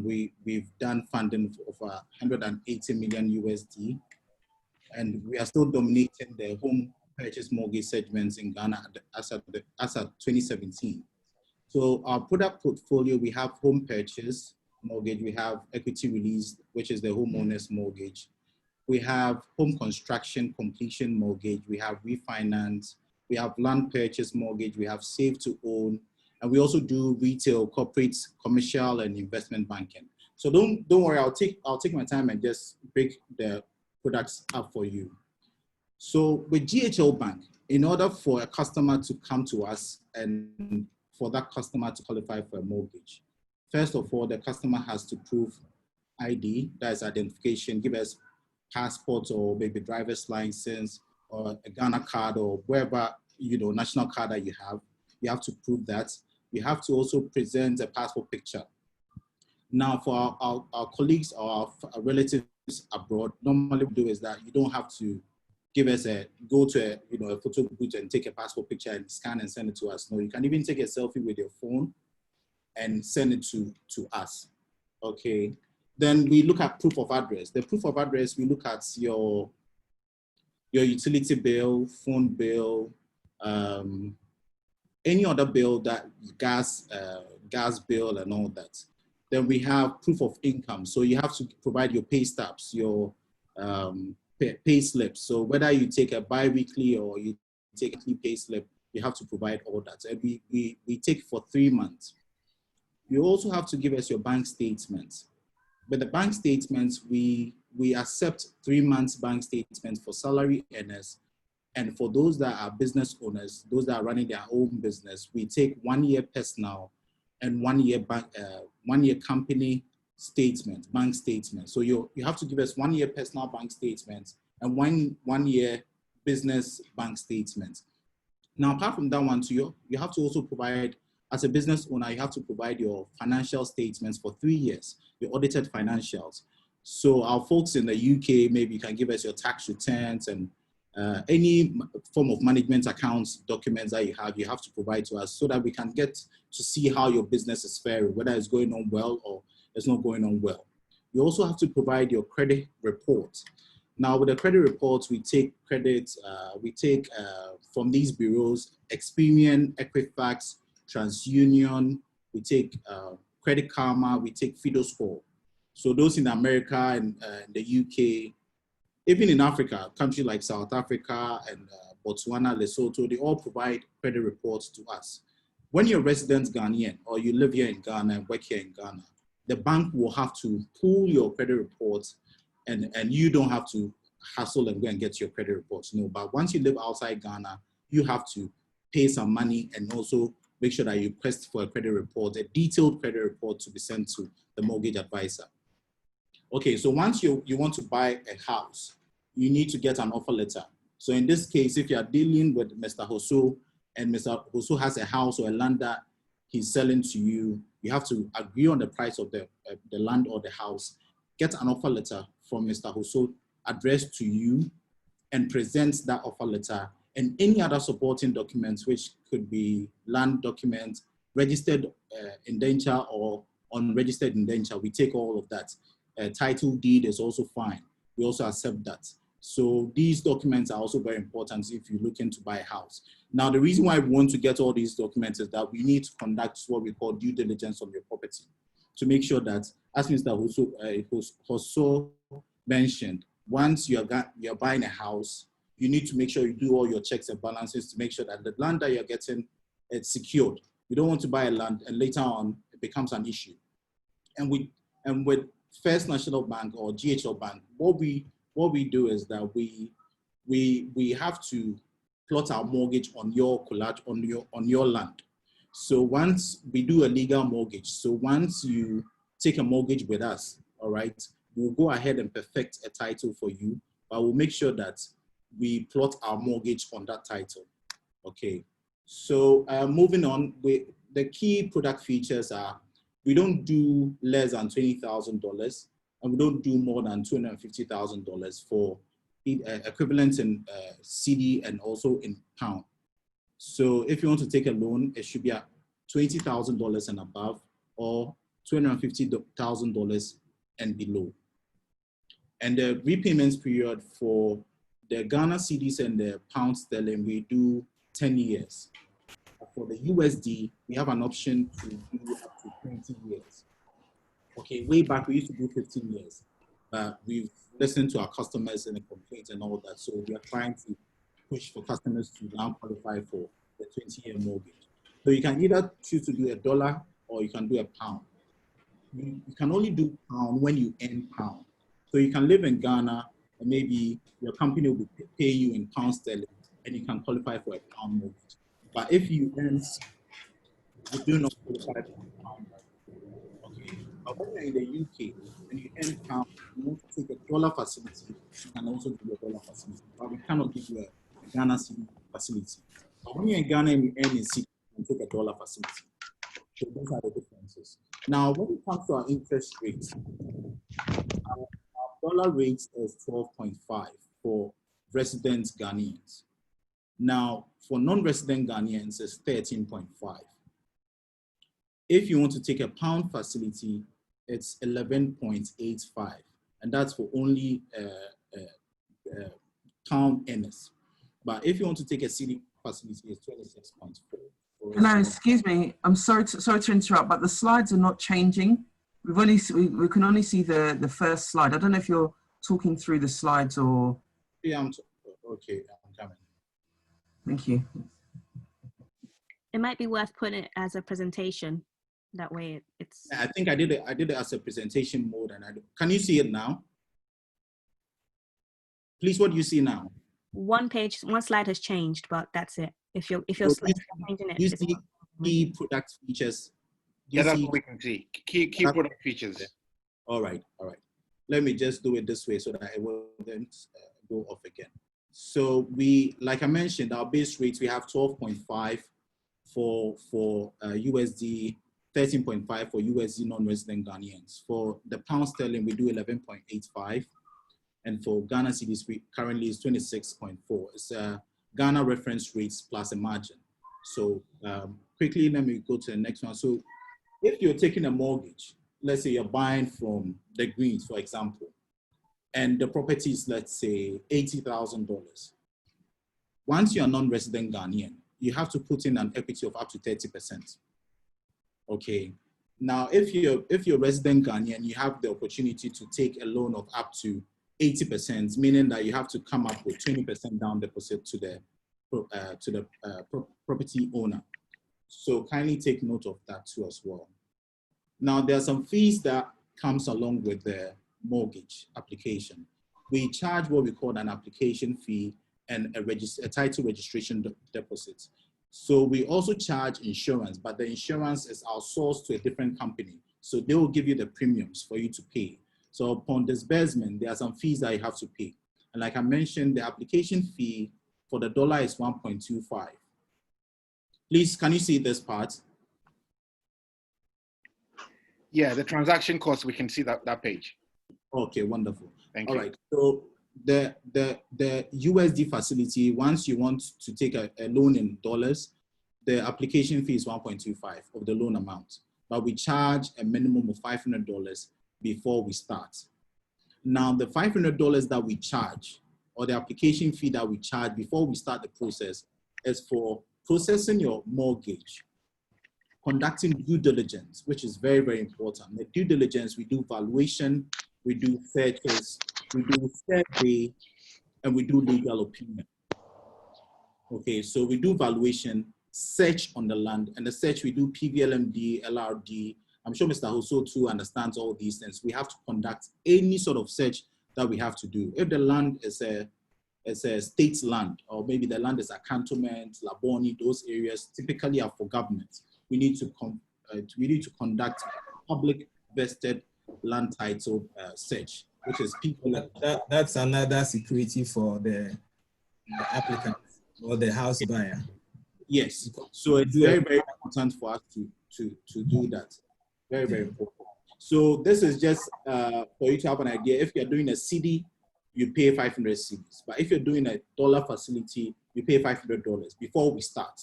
S4: We've done funding of 180 million USD, and we are still dominating the home purchase mortgage segments in Ghana as of 2017. So our product portfolio, we have home purchase mortgage, we have equity release, which is the homeowner's mortgage. We have home construction completion mortgage, we have refinance, we have land purchase mortgage, we have save to own, and we also do retail, corporate, commercial, and investment banking. So don't worry, I'll take my time and just break the products up for you. So with GHL Bank, in order for a customer to come to us and for that customer to qualify for a mortgage, first of all, the customer has to prove ID, that is identification, give us passport or maybe driver's license or a Ghana card or wherever, national card that you have to prove that. You have to also present a passport picture. Now for our colleagues or our relatives abroad, normally what we do is that you don't have to give us go to a photo booth and take a passport picture and scan and send it to us. No, you can even take a selfie with your phone and send it to us, okay? Then we look at proof of address. The proof of address, we look at your utility bill, phone bill, any other bill, that gas bill and all that. Then we have proof of income. So you have to provide your pay stubs, your pay slips. So whether you take a bi-weekly or you take a weekly pay slip, you have to provide all that. And we take for 3 months. You also have to give us your bank statements. But the bank statements, we accept 3 months bank statements for salary earners. And for those that are business owners, those that are running their own business, we take 1 year personal and 1 year bank, 1 year company statement, bank statement. So you have to give us 1 year personal bank statement and one year business bank statement. Now, apart from that one, you have to also provide, as a business owner, you have to provide your financial statements for 3 years, your audited financials. So our folks in the UK, maybe you can give us your tax returns and any form of management accounts documents that you have to provide to us so that we can get to see how your business is faring, whether it's going on well or it's not going on well. You also have to provide your credit report. Now with the credit reports, we take credit, from these bureaus, Experian, Equifax, TransUnion, we take Credit Karma, we take FIDO-Score. So those in America and the UK, even in Africa, countries like South Africa and Botswana, Lesotho, they all provide credit reports to us. When you're a resident Ghanaian or you live here in Ghana and work here in Ghana, the bank will have to pull your credit reports and you don't have to hustle and go and get your credit reports. No, but once you live outside Ghana, you have to pay some money and also make sure that you request for a credit report, a detailed credit report to be sent to the mortgage advisor. Okay, so once you want to buy a house, you need to get an offer letter. So in this case, if you are dealing with Mr. Hoso and Mr. Hoso has a house or a land that he's selling to you, you have to agree on the price of the land or the house, get an offer letter from Mr. Hoso addressed to you and present that offer letter and any other supporting documents, which could be land documents, registered indenture or unregistered indenture. We take all of that. Title deed is also fine. We also accept that. So these documents are also very important if you're looking to buy a house. Now, the reason why we want to get all these documents is that we need to conduct what we call due diligence on your property to make sure that, as Mr. Hoso mentioned, once you're buying a house, you need to make sure you do all your checks and balances to make sure that the land that you're getting is secured. You don't want to buy a land and later on it becomes an issue. And with First National Bank or GHL Bank, what we do is that we have to plot our mortgage on your on your land. So once we do a legal mortgage, so once you take a mortgage with us, all right, we'll go ahead and perfect a title for you but we'll make sure that we plot our mortgage on that title. Okay, so moving on, the key product features are we don't do less than $20,000 and we don't do more than $250,000 for equivalent in CD and also in pound. So if you want to take a loan, it should be at $20,000 and above or $250,000 and below. And the repayments period for the Ghana cedis and the pound sterling, we do 10 years. For the USD, we have an option to do up to 20 years. Okay, way back we used to do 15 years, but we've listened to our customers and the complaints and all that. So we are trying to push for customers to now qualify for the 20-year mortgage. So you can either choose to do a dollar or you can do a pound. You can only do pound when you earn pound. So you can live in Ghana and maybe your company will pay you in pound sterling and you can qualify for a pound mortgage. But if you earn, you do not qualify for a pound. Okay. But when you're in the UK and you earn pound, you want to take a dollar facility, you can also do a dollar facility. But we cannot give you a Ghana cedi facility. But when you're in Ghana and you earn in cedi, you can take a dollar facility. So those are the differences. Now, when it comes to our interest rates, our dollar rate is 12.5 for resident Ghanaians. Now, for non-resident Ghanaians, it's 13.5. If you want to take a pound facility, it's 11.85, and that's for only pound earners. But if you want to take a cedi facility, it's 26.4.
S5: Hello, excuse me. I'm sorry to interrupt, but the slides are not changing. We can only see the first slide. I don't know if you're talking through the slides or.
S4: Yeah, okay, I'm coming.
S5: Thank you.
S6: It might be worth putting it as a presentation. That way it's.
S4: I think I did it as a presentation mode, and can you see it now? Please, what do you see now?
S6: One slide has changed, but that's it. If you're changing it,
S4: you see key product features.
S2: Yeah, that's what we can see. Key product features.
S4: All right. Let me just do it this way so that it wouldn't go off again. So like I mentioned, our base rates, we have 12.5 for USD, 13.5 for USD non-resident Ghanaians. For the pound sterling, we do 11.85. And for Ghana cedis, we currently is 26.4. It's Ghana reference rates plus a margin. So quickly, let me go to the next one. So if you're taking a mortgage, let's say you're buying from the Greens, for example, and the property is, let's say, $80,000. Once you're a non-resident Ghanaian, you have to put in an equity of up to 30%. Okay. Now, if you're resident Ghanaian, you have the opportunity to take a loan of up to 80%, meaning that you have to come up with 20% down deposit to the property owner. So kindly take note of that too as well. Now, there are some fees that comes along with the mortgage application. We charge what we call an application fee and a title registration deposit. So we also charge insurance, but the insurance is outsourced to a different company. So they will give you the premiums for you to pay. So upon disbursement, there are some fees that you have to pay. And like I mentioned, the application fee for the dollar is 1.25. Please, can you see this part?
S2: Yeah, the transaction cost, we can see that page.
S4: Okay, wonderful.
S2: Thank you.
S4: All right, so the USD facility, once you want to take a loan in dollars, the application fee is 1.25 of the loan amount, but we charge a minimum of $500 before we start. Now, the $500 that we charge, or the application fee that we charge before we start the process, is for processing your mortgage, conducting due diligence, which is very, very important. The due diligence, we do valuation, we do searches, we do survey, and we do legal opinion. Okay, so we do valuation, search on the land, and the search we do PVLMD, LRD. I'm sure Mr. Hoso too understands all these things. We have to conduct any sort of search that we have to do. If the land is a state land, or maybe the land is a cantonment, Laboni, those areas typically are for government. We need to conduct public vested land title search. which is people.
S1: That's another security for the applicant or the house buyer.
S4: Yes. So it's very, very important for us to do that. Very, very important. So this is just for you to have an idea. If you're doing a CD, you pay 500 cedis. But if you're doing a dollar facility, you pay $500 before we start.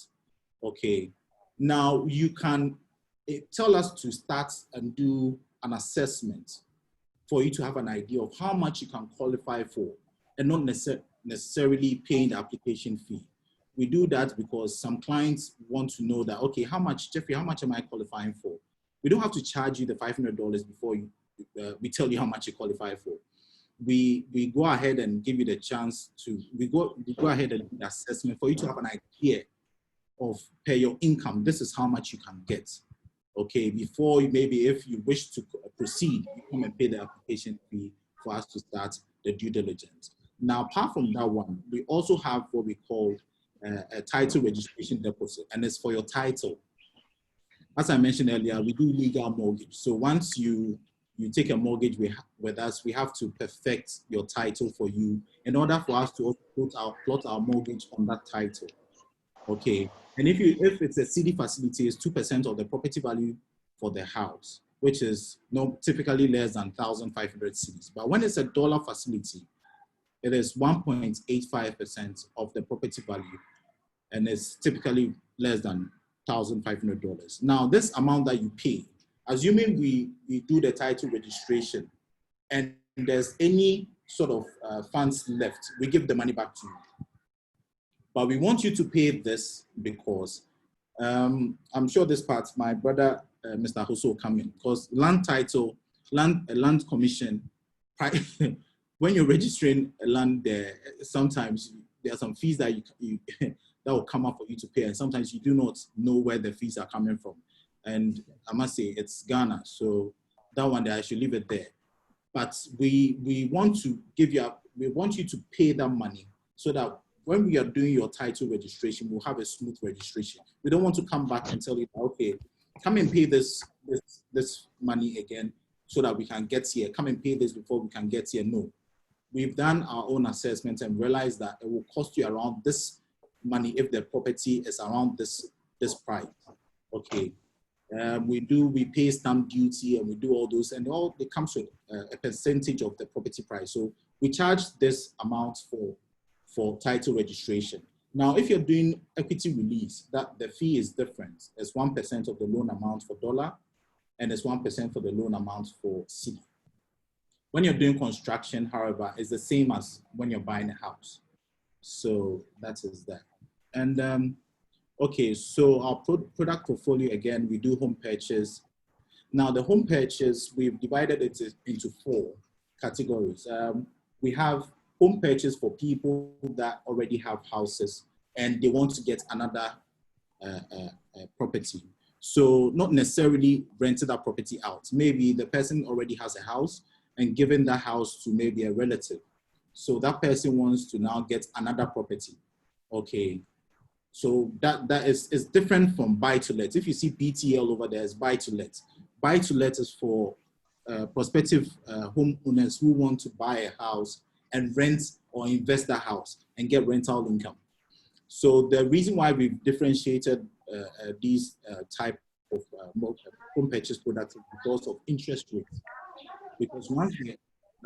S4: Okay. Now you can tell us to start and do an assessment for you to have an idea of how much you can qualify for and not necessarily paying the application fee. We do that because some clients want to know that, okay, how much, Jeffrey, how much am I qualifying for? We don't have to charge you the $500 before we tell you how much you qualify for. We go ahead and give you the chance to, we go ahead and do the assessment for you to have an idea of per your income, this is how much you can get. Okay, before maybe if you wish to proceed, you come and pay the application fee for us to start the due diligence. Now, apart from that one, we also have what we call a title registration deposit, and it's for your title. As I mentioned earlier, we do legal mortgage. So once you take a mortgage with us, we have to perfect your title for you in order for us to plot our mortgage on that title. Okay, and if it's a CD facility, it's 2% of the property value for the house, which is typically less than 1,500 cedis. But when it's a dollar facility, it is 1.85% of the property value, and it's typically less than $1,500. Now, this amount that you pay, assuming we do the title registration, and there's any sort of funds left, we give the money back to you. But we want you to pay this because I'm sure this part, my brother, Mr. Hoso, will come in, because land title, land commission, when you're registering a land there, sometimes there are some fees that that will come up for you to pay, and sometimes you do not know where the fees are coming from. And I must say, it's Ghana, so that one there, I should leave it there. But we want to we want you to pay that money so that when we are doing your title registration, we'll have a smooth registration. We don't want to come back and tell you, okay, come and pay this money again so that we can get here. Come and pay this before we can get here. No. We've done our own assessment and realized that it will cost you around this money if the property is around this price. Okay. We pay stamp duty and we do all those, and it comes with a percentage of the property price. So we charge this amount for title registration. Now, if you're doing equity release, the fee is different. It's 1% of the loan amount for dollar, and it's 1% for the loan amount for cedi. When you're doing construction, however, it's the same as when you're buying a house. So that is that. And okay, so our product portfolio, again, we do home purchase. Now, the home purchase, we've divided it into 4 categories. We have home purchase for people that already have houses and they want to get another property. So not necessarily rented that property out. Maybe the person already has a house and given that house to maybe a relative. So that person wants to now get another property. Okay. So that is different from buy to let. If you see BTL over there, it's buy to let. Buy to let is for prospective homeowners who want to buy a house and rent or invest that house and get rental income. So the reason why we've differentiated these type of home purchase products is because of interest rates. Because once the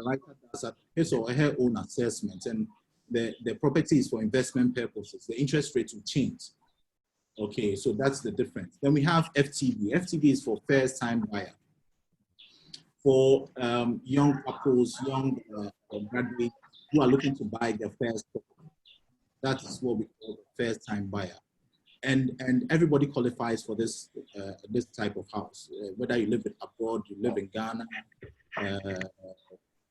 S4: writer does his or her own assessment and the property is for investment purposes, the interest rate will change. Okay, so that's the difference. Then we have FTB. FTB is for first time buyer. For young couples, young graduates who are looking to buy their first property. That is what we call first time buyer. And everybody qualifies for this type of house. Whether you live abroad, you live in Ghana,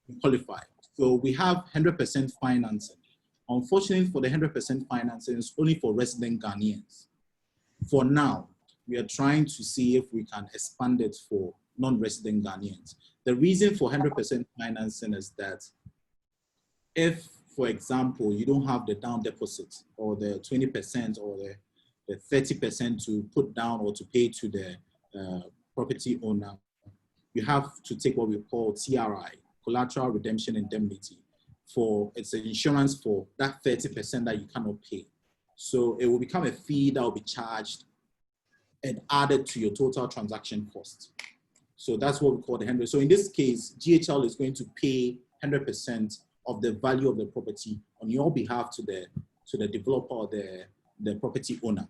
S4: you qualify. So we have 100% financing. Unfortunately, for the 100% financing, it's only for resident Ghanaians. For now, we are trying to see if we can expand it for non-resident Ghanaians. The reason for 100% financing is that if, for example, you don't have the down deposit or the 20% or the 30% to put down or to pay to the property owner, you have to take what we call TRI. collateral redemption indemnity for, it's an insurance for that 30% that you cannot pay. So it will become a fee that will be charged and added to your total transaction cost. So that's what we call the 100. So in this case, GHL is going to pay 100% of the value of the property on your behalf to the developer or the property owner.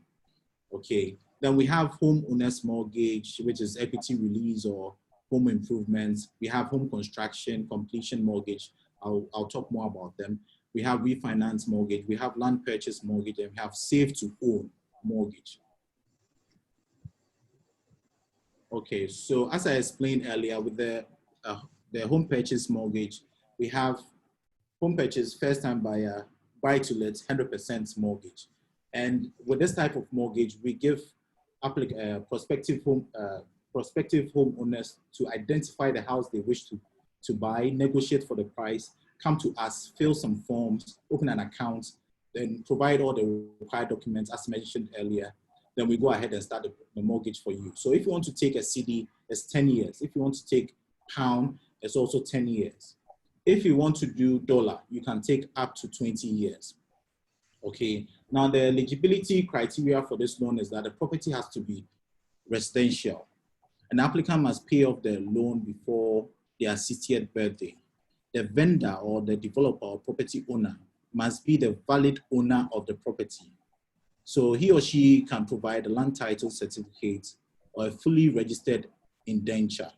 S4: Okay. Then we have homeowners mortgage, which is equity release or home improvements. We have home construction, completion mortgage. I'll talk more about them. We have refinance mortgage. We have land purchase mortgage, and we have save to own mortgage. Okay, so as I explained earlier, with the home purchase mortgage, we have home purchase, first time buyer, buy to let, 100% mortgage. And with this type of mortgage, we give prospective homeowners to identify the house they wish to buy, negotiate for the price, come to us, fill some forms, open an account, then provide all the required documents as mentioned earlier. Then we go ahead and start the mortgage for you. So if you want to take a CD, it's 10 years. If you want to take pound, it's also 10 years. If you want to do dollar, you can take up to 20 years. Okay, now the eligibility criteria for this loan is that the property has to be residential. An applicant must pay off the loan before their 60th birthday. The vendor or the developer or property owner must be the valid owner of the property. So he or she can provide a land title certificate or a fully registered indenture.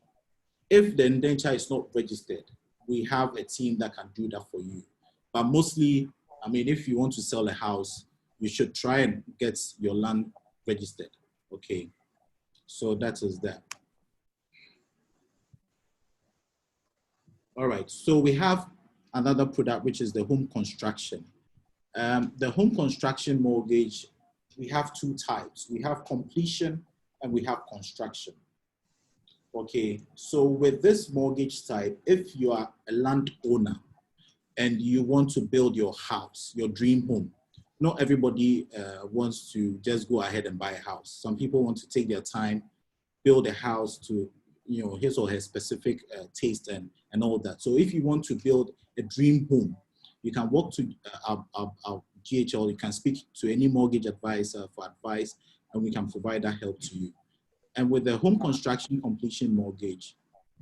S4: If the indenture is not registered, we have a team that can do that for you. But mostly, I mean, if you want to sell a house, you should try and get your land registered. Okay, so that is that. All right, so we have another product, which is the home construction. The home construction mortgage, we have two types. We have completion and we have construction. Okay, so with this mortgage type, if you are a landowner and you want to build your house, your dream home, not everybody wants to just go ahead and buy a house. Some people want to take their time, build a house to, you know, his or her specific taste and all that. So if you want to build a dream home, you can walk to our GHL, you can speak to any mortgage advisor for advice, and we can provide that help to you. And with the home construction completion mortgage,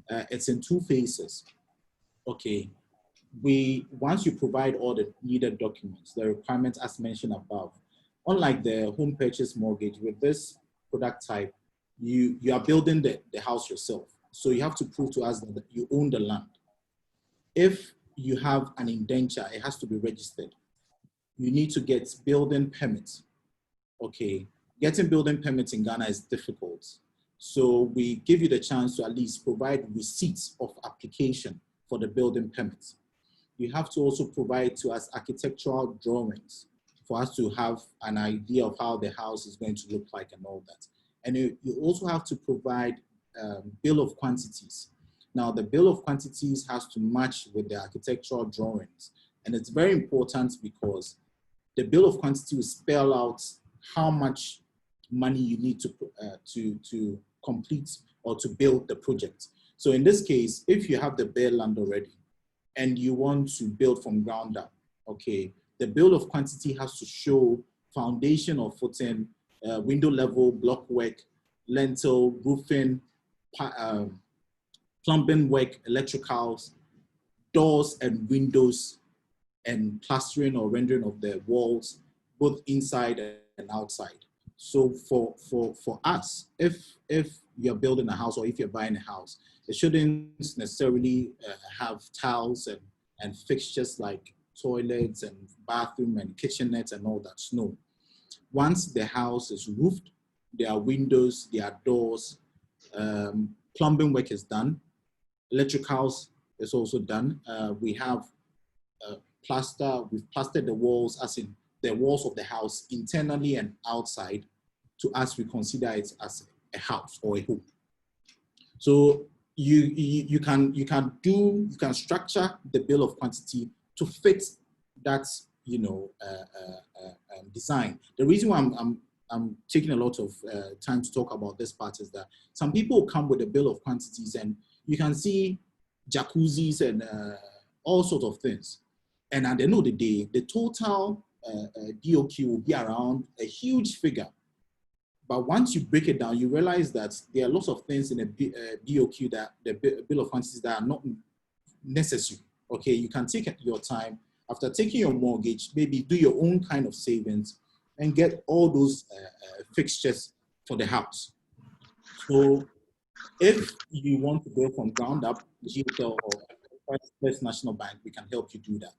S4: it's in two phases. Okay, once you provide all the needed documents, the requirements as mentioned above, unlike the home purchase mortgage, with this product type, you are building the house yourself. So you have to prove to us that you own the land. If you have an indenture, it has to be registered. You need to get building permits. Okay, getting building permits in Ghana is difficult. So we give you the chance to at least provide receipts of application for the building permits. You have to also provide to us architectural drawings for us to have an idea of how the house is going to look like and all that. And you also have to provide bill of quantities. Now, the bill of quantities has to match with the architectural drawings. And it's very important because the bill of quantity will spell out how much money you need to complete or to build the project. So in this case, if you have the bare land already and you want to build from ground up, okay, the bill of quantity has to show foundation or footing, window level, block work, lintel, roofing, plumbing work, electricals, doors and windows, and plastering or rendering of the walls, both inside and outside. So for us, if you're building a house or if you're buying a house, it shouldn't necessarily have tiles and fixtures like toilets and bathroom and kitchenettes and all that. No. Once the house is roofed, there are windows, there are doors, plumbing work is done, electricals is also done. We have we've plastered the walls, as in the walls of the house internally and outside. To us, we consider it as a house or a home. So you can structure the bill of quantity to fit that, you know, design. The reason why I'm taking a lot of time to talk about this part is that some people come with a bill of quantities and you can see jacuzzis and all sorts of things. And at the end of the day, the total DOQ will be around a huge figure. But once you break it down, you realize that there are lots of things in a DOQ, that the bill of quantities, that are not necessary. Okay, you can take your time. After taking your mortgage, maybe do your own kind of savings and get all those fixtures for the house. So if you want to go from ground up, GTL or First National Bank, we can help you do that.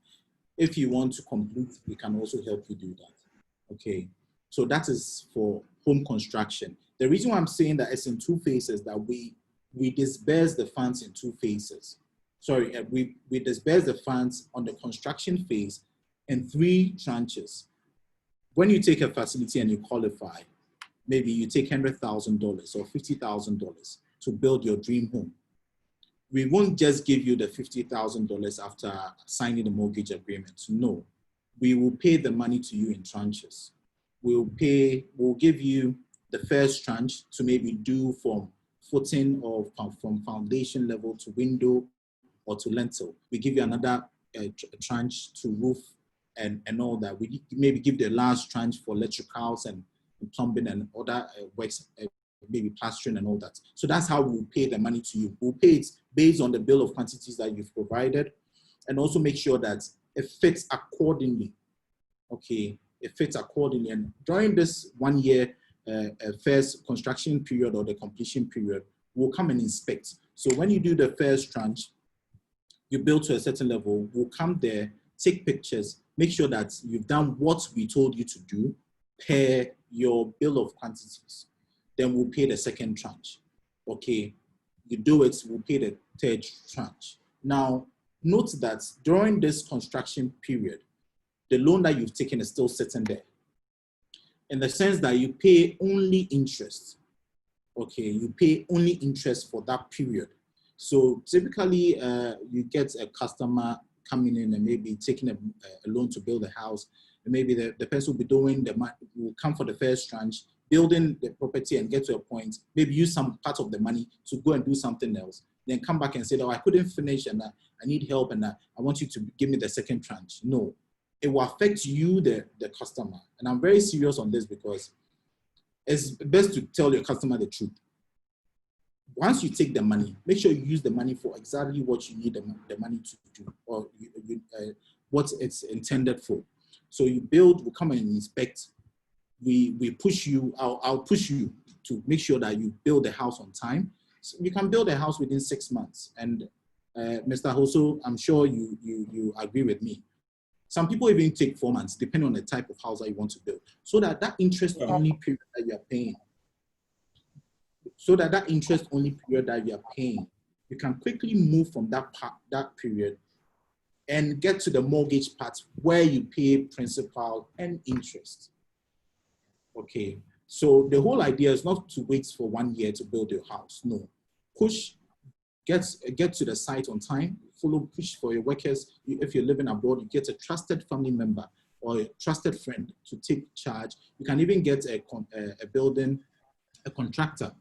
S4: If you want to complete, we can also help you do that. Okay, so that is for home construction. The reason why I'm saying that it's in two phases, that we disperse the funds in two phases. Sorry, we disperse the funds on the construction phase in 3 tranches. When you take a facility and you qualify, maybe you take $100,000 or $50,000 to build your dream home. We won't just give you the $50,000 after signing the mortgage agreement. No, we will pay the money to you in tranches. We'll give you the first tranche to maybe do from footing or from foundation level to window or to lintel. We give you another tranche to roof and all that. We maybe give the last tranche for electricals and plumbing and other works, maybe plastering and all that. So that's how we'll pay the money to you. We'll pay it based on the bill of quantities that you've provided, and also make sure that it fits accordingly. Okay, it fits accordingly. And during this 1 year first construction period or the completion period, we'll come and inspect. So when you do the first tranche, you build to a certain level, we'll come there, take pictures, make sure that you've done what we told you to do per your bill of quantities. Then we'll pay the second tranche. Okay, you do it, we'll pay the third tranche. Now, note that during this construction period, the loan that you've taken is still sitting there, in the sense that you pay only interest. Okay, you pay only interest for that period. So typically, you get a customer coming in and maybe taking a loan to build a house. And maybe the person will be doing will come for the first tranche, building the property and get to a point, maybe use some part of the money to go and do something else. Then come back and say, oh, I couldn't finish and I need help and I want you to give me the second tranche. No, it will affect you, the customer. And I'm very serious on this because it's best to tell your customer the truth. Once you take the money, make sure you use the money for exactly what you need the money to do, or what it's intended for. So you build, we come and inspect, we push you, I'll push you to make sure that you build the house on time. So you can build a house within 6 months. And Mr. Hoso, I'm sure you agree with me. Some people even take 4 months, depending on the type of house that you want to build. So that interest only period that you are paying, you can quickly move from that period and get to the mortgage part where you pay principal and interest. Okay, so the whole idea is not to wait for 1 year to build your house. No, get to the site on time, push for your workers. If you're living abroad, you get a trusted family member or a trusted friend to take charge. You can even get a contractor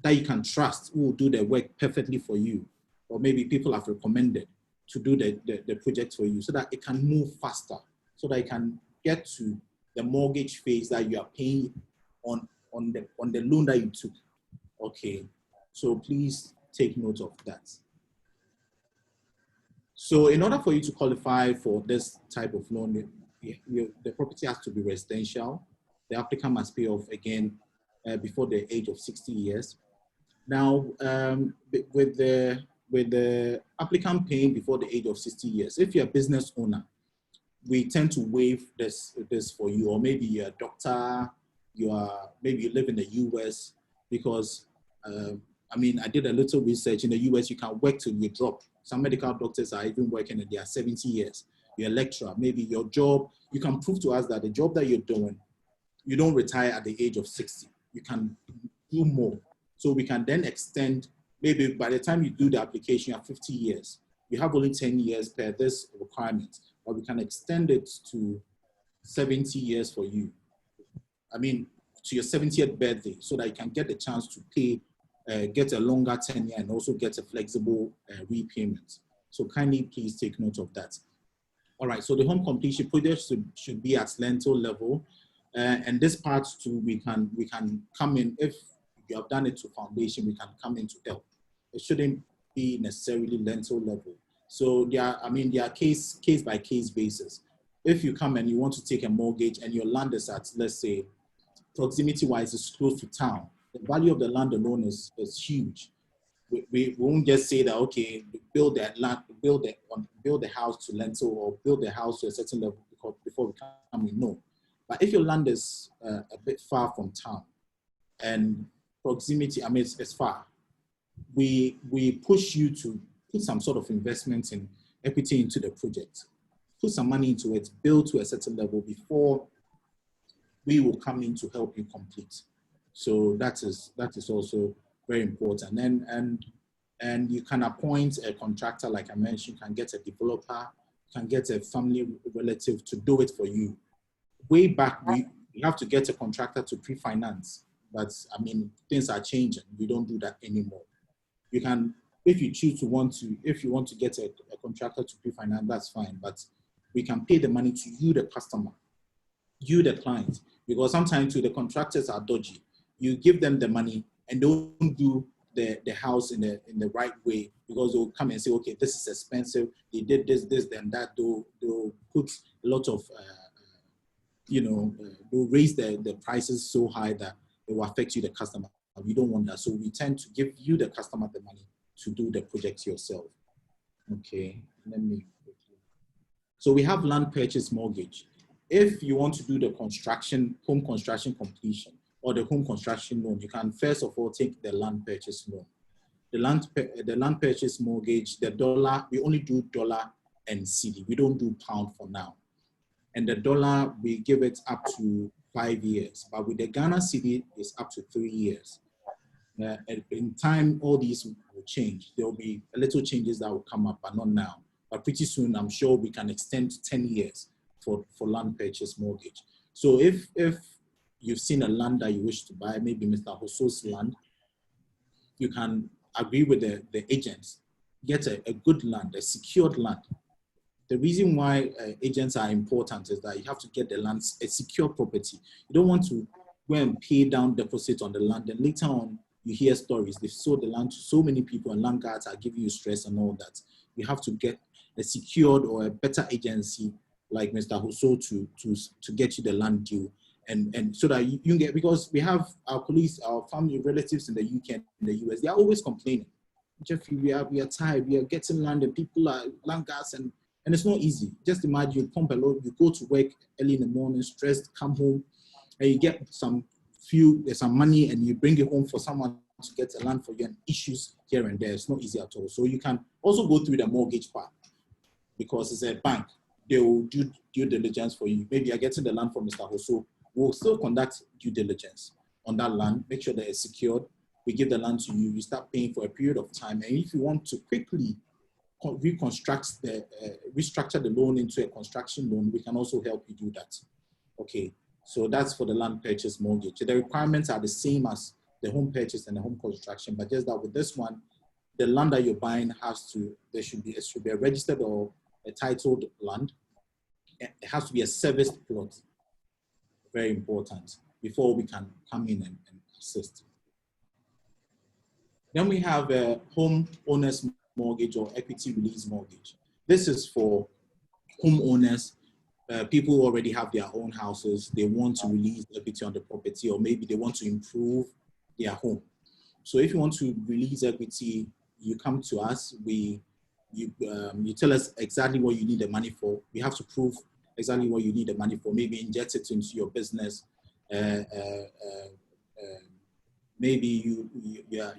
S4: that you can trust who will do the work perfectly for you, or maybe people have recommended to do the project for you so that it can move faster, so that you can get to the mortgage phase that you are paying on the loan that you took. Okay, so please take note of that. So in order for you to qualify for this type of loan, the property has to be residential. The applicant must pay off again before the age of 60 years. Now, with the applicant paying before the age of 60 years, if you're a business owner, we tend to waive this for you, or maybe you're a doctor, maybe you live in the US, because I mean, I did a little research in the US, you can work till you drop. Some medical doctors are even working and they are 70 years. You're a lecturer, maybe your job, you can prove to us that the job that you're doing, you don't retire at the age of 60. You can do more. So we can then extend, maybe by the time you do the application, you have 50 years. You have only 10 years per this requirement, but we can extend it to 70 years for you. I mean, to your 70th birthday, so that you can get the chance to pay get a longer tenure and also get a flexible repayment. So kindly please take note of that. All right, so the home completion project should be at lentil level. And this part too, we can come in, if you have done it to foundation, we can come in to help. It shouldn't be necessarily lentil level. So there are case by case basis. If you come and you want to take a mortgage and your land is at, let's say, proximity wise is close to town, the value of the land alone is huge. We won't just say that, okay, build the house to lentil or build the house to a certain level before we come in. No. But if your land is a bit far from town and proximity, it's far, we push you to put some sort of investment in equity into the project, put some money into it, build to a certain level before we will come in to help you complete. So that is also very important. And you can appoint a contractor, like I mentioned, you can get a developer, you can get a family relative to do it for you. Way back, we have to get a contractor to pre-finance, but things are changing. We don't do that anymore. You can, if you choose if you want to get a contractor to pre-finance, that's fine, but we can pay the money to you, the customer, you, the client, because sometimes the contractors are dodgy. You give them the money and don't do the house in the right way, because they'll come and say, okay, this is expensive. They did this, then that. They'll put a lot of, they'll raise the prices so high that it will affect you, the customer. We don't want that. So we tend to give you, the customer, the money to do the project yourself. Okay, let me quickly. So we have land purchase mortgage. If you want to do the home construction completion, or the home construction loan, you can first of all take the land purchase loan. The land purchase mortgage, the dollar, we only do dollar and cedi. We don't do pound for now. And the dollar, we give it up to 5 years. But with the Ghana cedi, it's up to 3 years. In time, all these will change. There will be a little changes that will come up, but not now. But pretty soon, I'm sure we can extend to 10 years for land purchase mortgage. So if you've seen a land that you wish to buy, maybe Mr. Hoso's land, you can agree with the agents, get a good land, a secured land. The reason why agents are important is that you have to get the land, a secure property. You don't want to go and pay down deposit on the land, and later on you hear stories. They've sold the land to so many people and land guards are giving you stress and all that. You have to get a secured or a better agency like Mr. Hoso to get you the land deal. And so that you get, because we have our police, our family relatives in the UK and the US, they are always complaining. Jeffrey, we are tired, we are getting land and people are land guards and it's not easy. Just imagine you pump a load, you go to work early in the morning, stressed, come home, and you get some money and you bring it home for someone to get a land for you, and issues here and there. It's not easy at all. So you can also go through the mortgage part, because it's a bank. They will do due diligence for you. Maybe you're getting the land from Mr. Hoso. We'll still conduct due diligence on that land, make sure that it's secured. We give the land to you, you start paying for a period of time. And if you want to quickly restructure the loan into a construction loan, we can also help you do that. Okay, so that's for the land purchase mortgage. The requirements are the same as the home purchase and the home construction, but just that with this one, the land that you're buying it should be a registered or a titled land. It has to be a serviced plot. Very important, before we can come in and assist. Then we have a home owner's mortgage or equity release mortgage. This is for homeowners, people who already have their own houses. They want to release equity on the property, or maybe they want to improve their home. So if you want to release equity, you come to us. You tell us exactly what you need the money for. We have to prove exactly what you need the money for. Maybe inject it into your business. Maybe you're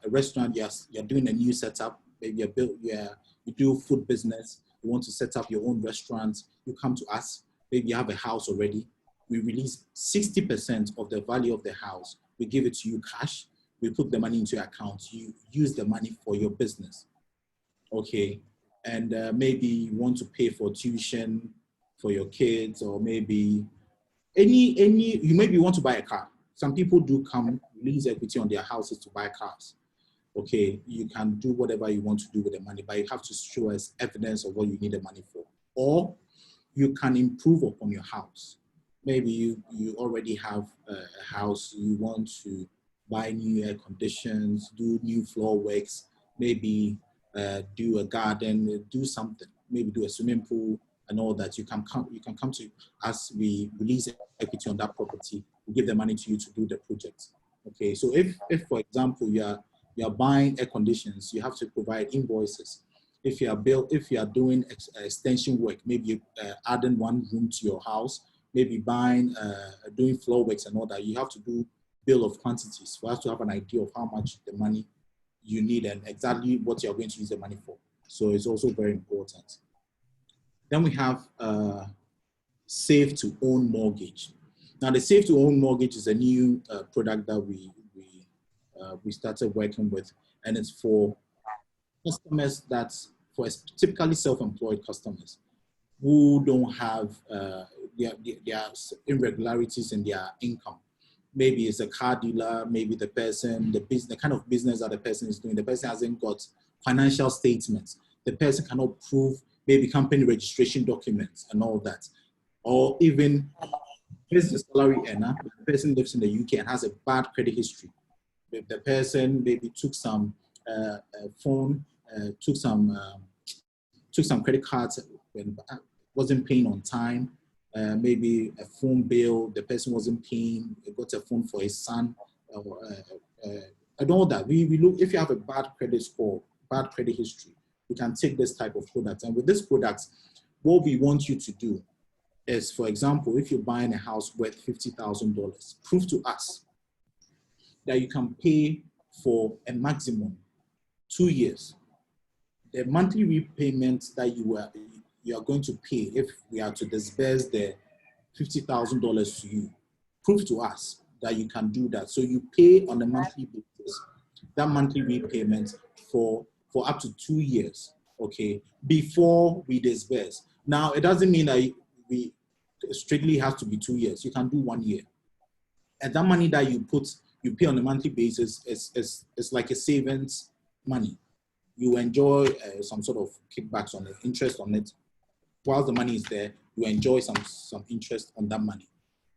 S4: a restaurant. You're doing a new setup. Maybe you do food business. You want to set up your own restaurant. You come to us. Maybe you have a house already. We release 60% of the value of the house. We give it to you cash. We put the money into your account. You use the money for your business. Okay, and maybe you want to pay for tuition for your kids, or maybe you maybe want to buy a car. Some people do come release equity on their houses to buy cars. okay, you can do whatever you want to do with the money, but you have to show us evidence of what you need the money for. Or you can improve upon your house. Maybe you already have a house, you want to buy new air conditions, do new floor works, maybe do a garden, do something, maybe do a swimming pool and all that. You can come to us, we release equity on that property, we give the money to you to do the project. Okay, so if for example you are buying air conditions, you have to provide invoices. If you are doing extension work, maybe adding one room to your house, maybe buying, doing floor works and all that, you have to do bill of quantities for us to have an idea of how much the money you need and exactly what you're going to use the money for. So it's also very important. Then we have Save to Own mortgage. Now the Save to Own mortgage is a new product that we started working with, and it's for customers for typically self-employed customers who don't have their irregularities in their income. Maybe it's a car dealer, maybe the kind of business that the person is doing, the person hasn't got financial statements, the person cannot prove maybe company registration documents and all that. Or even is a salary earner, the person lives in the UK and has a bad credit history. The person maybe took some took some credit cards and wasn't paying on time. Maybe a phone bill, the person wasn't paying, got a phone for his son, and all that. We look, if you have a bad credit score, bad credit history, you can take this type of product. And with this product, what we want you to do is, for example, if you're buying a house worth $50,000, prove to us that you can pay for a maximum 2 years. The monthly repayment that you are going to pay if we are to disburse the $50,000 to you, prove to us that you can do that. So you pay on a monthly basis, that monthly repayment for up to 2 years, okay, before we disburse. Now, it doesn't mean that we strictly has to be 2 years. You can do 1 year. And that money that you pay on a monthly basis is like a savings money. You enjoy some sort of kickbacks on it, interest on it. While the money is there, you enjoy some interest on that money.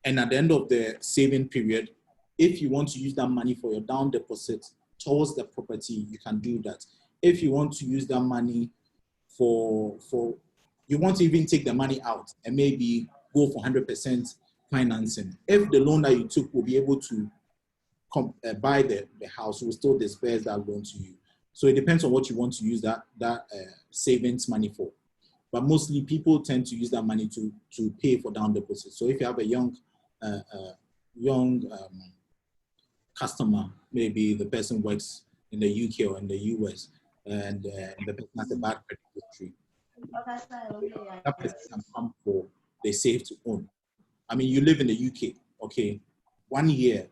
S4: And at the end of the saving period, if you want to use that money for your down deposit towards the property, you can do that. If you want to use that money you want to even take the money out and maybe go for 100% financing. If the loan that you took will be able to buy the house, will still disperse that loan to you. So it depends on what you want to use that savings money for. But mostly people tend to use that money to pay for down deposit. So if you have a young customer, maybe the person works in the UK or in the US, and the person has a bad credit history, that person can come for the Save to Own. I mean, you live in the UK, okay? 1 year,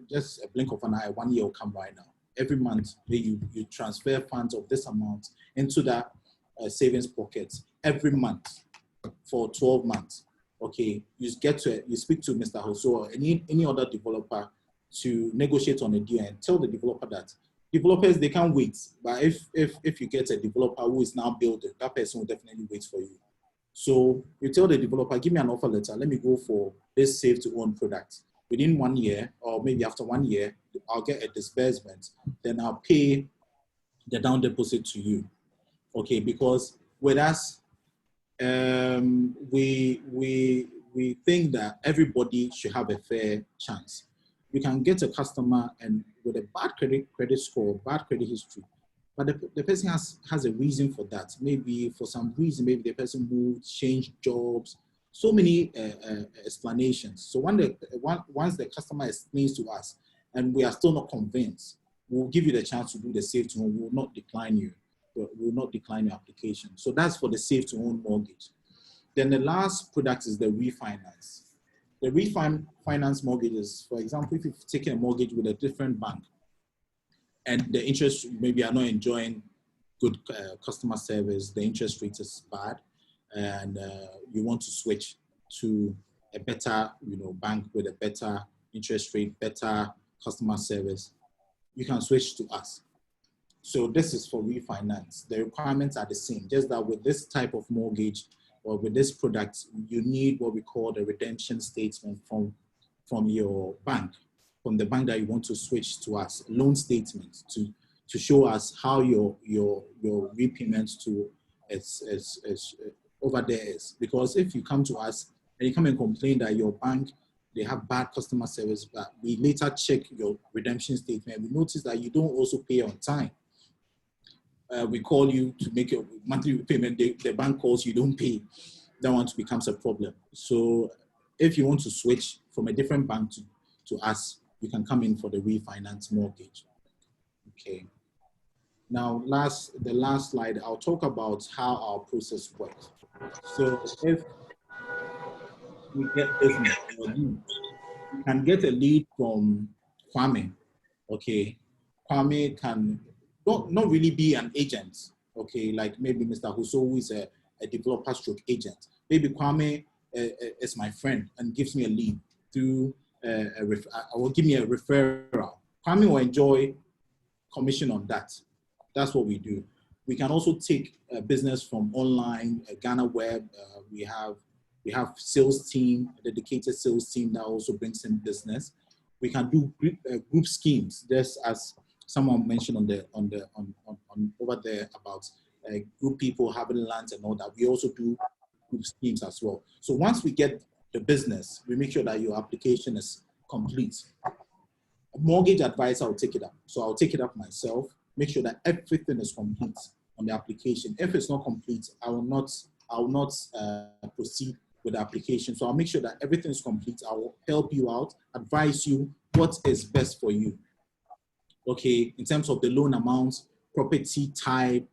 S4: just a blink of an eye, 1 year will come right now. Every month, you transfer funds of this amount into that savings pocket every month for 12 months. Okay, you speak to Mr. Hoso or any other developer to negotiate on a deal and tell the developer that developers, they can't wait. But if you get a developer who is now building, that person will definitely wait for you. So you tell the developer, give me an offer letter. Let me go for this Save to Own product. Within 1 year, or maybe after 1 year, I'll get a disbursement. Then I'll pay the down deposit to you. Okay, because with us, we think that everybody should have a fair chance. You can get a customer and with a bad credit score, bad credit history, but the person has a reason for that. Maybe for some reason, maybe the person moved, changed jobs, so many explanations. So once the customer explains to us and we are still not convinced, we'll give you the chance to do the Save to Own. We will not decline you. We will not decline your application. So that's for the Save to Own mortgage. Then the last product is the refinance. The refinance mortgages, for example, if you've taken a mortgage with a different bank and the interest, maybe are not enjoying good customer service, the interest rate is bad, and you want to switch to a better bank with a better interest rate, better customer service, you can switch to us. So this is for refinance. The requirements are the same, just that with this type of mortgage or with this product, you need what we call the redemption statement from your bank, from the bank that you want to switch to us, loan statement to show us how your repayments to is over there is. Because if you come to us and you come and complain that your bank, they have bad customer service, but we later check your redemption statement, we notice that you don't also pay on time. We call you to make your monthly payment, the bank calls, you don't pay, that one becomes a problem. So if you want to switch from a different bank to us, you can come in for the refinance mortgage. Okay. Now, the last slide, I'll talk about how our process works. So if we get business, you can get a lead from Kwame. Okay, Kwame can not really be an agent. Okay, like maybe Mr. Huso, who is a developer stroke agent. Maybe Kwame is my friend and gives me a lead through will give me a referral. Kwame will enjoy commission on that. That's what we do. We can also take business from online, Ghana Web. We have sales team, a dedicated sales team that also brings in business. We can do group schemes, just as someone mentioned on over there about group people having lands and all that. We also do group schemes as well. So once we get the business, we make sure that your application is complete. A mortgage advisor will take it up. So I'll take it up myself, make sure that everything is complete on the application. If it's not complete, I will not proceed with the application. So I'll make sure that everything is complete. I will help you out, advise you what is best for you. Okay, in terms of the loan amounts, property type,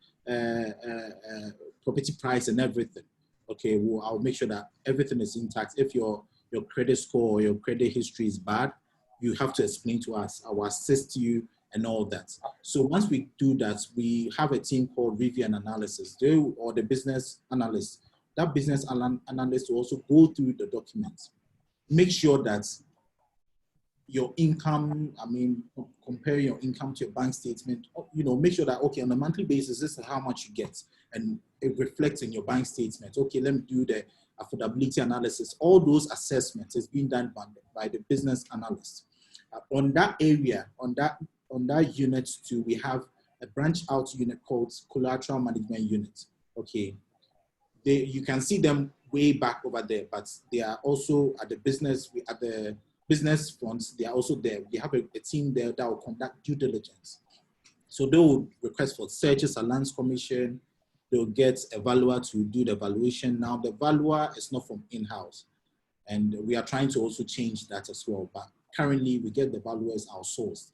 S4: property price and everything. Okay, well, I'll make sure that everything is intact. If your credit score or your credit history is bad, you have to explain to us. I will assist you and all that. So once we do that, we have a team called review and analysis, or the business analyst. That business analyst will also go through the documents, make sure that your income, compare your income to your bank statement, make sure that, okay, on a monthly basis, this is how much you get, and it reflects in your bank statement. Okay, let me do the affordability analysis. All those assessments is being done by the business analyst. On that area, on that unit too, we have a branch out unit called collateral management unit. Okay, you can see them way back over there, but they are also at the business fronts. They are also there. We have a team there that will conduct due diligence. So they will request for searches and lands commission. They'll get a valuer to do the valuation. Now the valuer is not from in-house, and we are trying to also change that as well. But currently we get the valuers outsourced.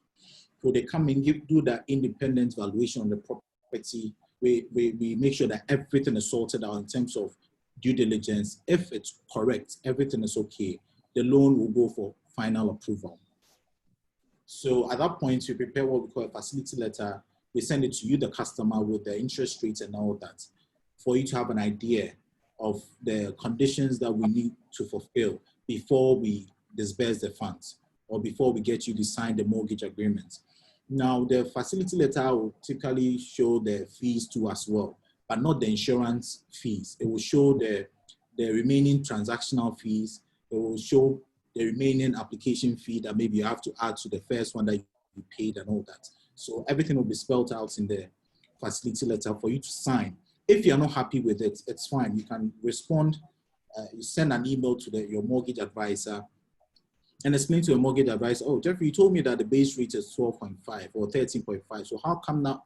S4: So they come and do the independent valuation on the property. We make sure that everything is sorted out in terms of due diligence. If it's correct, everything is okay, the loan will go for final approval. So at that point, we prepare what we call a facility letter. We send it to you, the customer, with the interest rates and all that, for you to have an idea of the conditions that we need to fulfill before we disburse the funds or before we get you to sign the mortgage agreement. Now, the facility letter will typically show the fees too as well, but not the insurance fees. It will show the remaining transactional fees. It will show the remaining application fee that maybe you have to add to the first one that you paid and all that. So everything will be spelled out in the facility letter for you to sign. If you're not happy with it, it's fine. You can respond, you send an email to your mortgage advisor and explain to your mortgage advisor, oh, Jeffrey, you told me that the base rate is 12.5 or 13.5. So how come now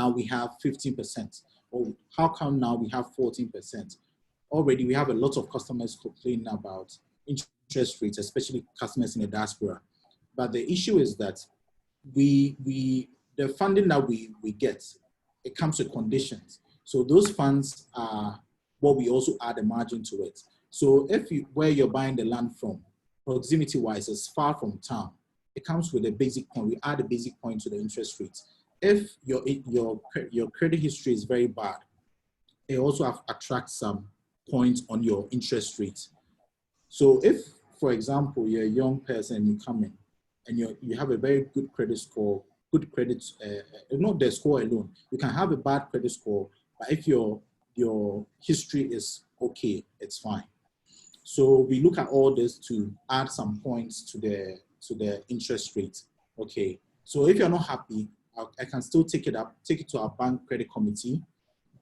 S4: we have 15%? Or how come now we have 14%? Already we have a lot of customers complaining about interest rates, especially customers in the diaspora. But the issue is that the funding that we get, it comes with conditions. So those funds are what we also add a margin to it. So where you're buying the land from, proximity-wise, is far from town, it comes with a basic point. We add a basic point to the interest rates. If your credit history is very bad, it also attracts some points on your interest rate. So if, for example, you're a young person and you come in and you have a very good credit score good credit, not the score alone. You can have a bad credit score, but if your history is okay, it's fine. So we look at all this to add some points to the interest rate. Okay. So if you're not happy, I can still take it to our bank credit committee,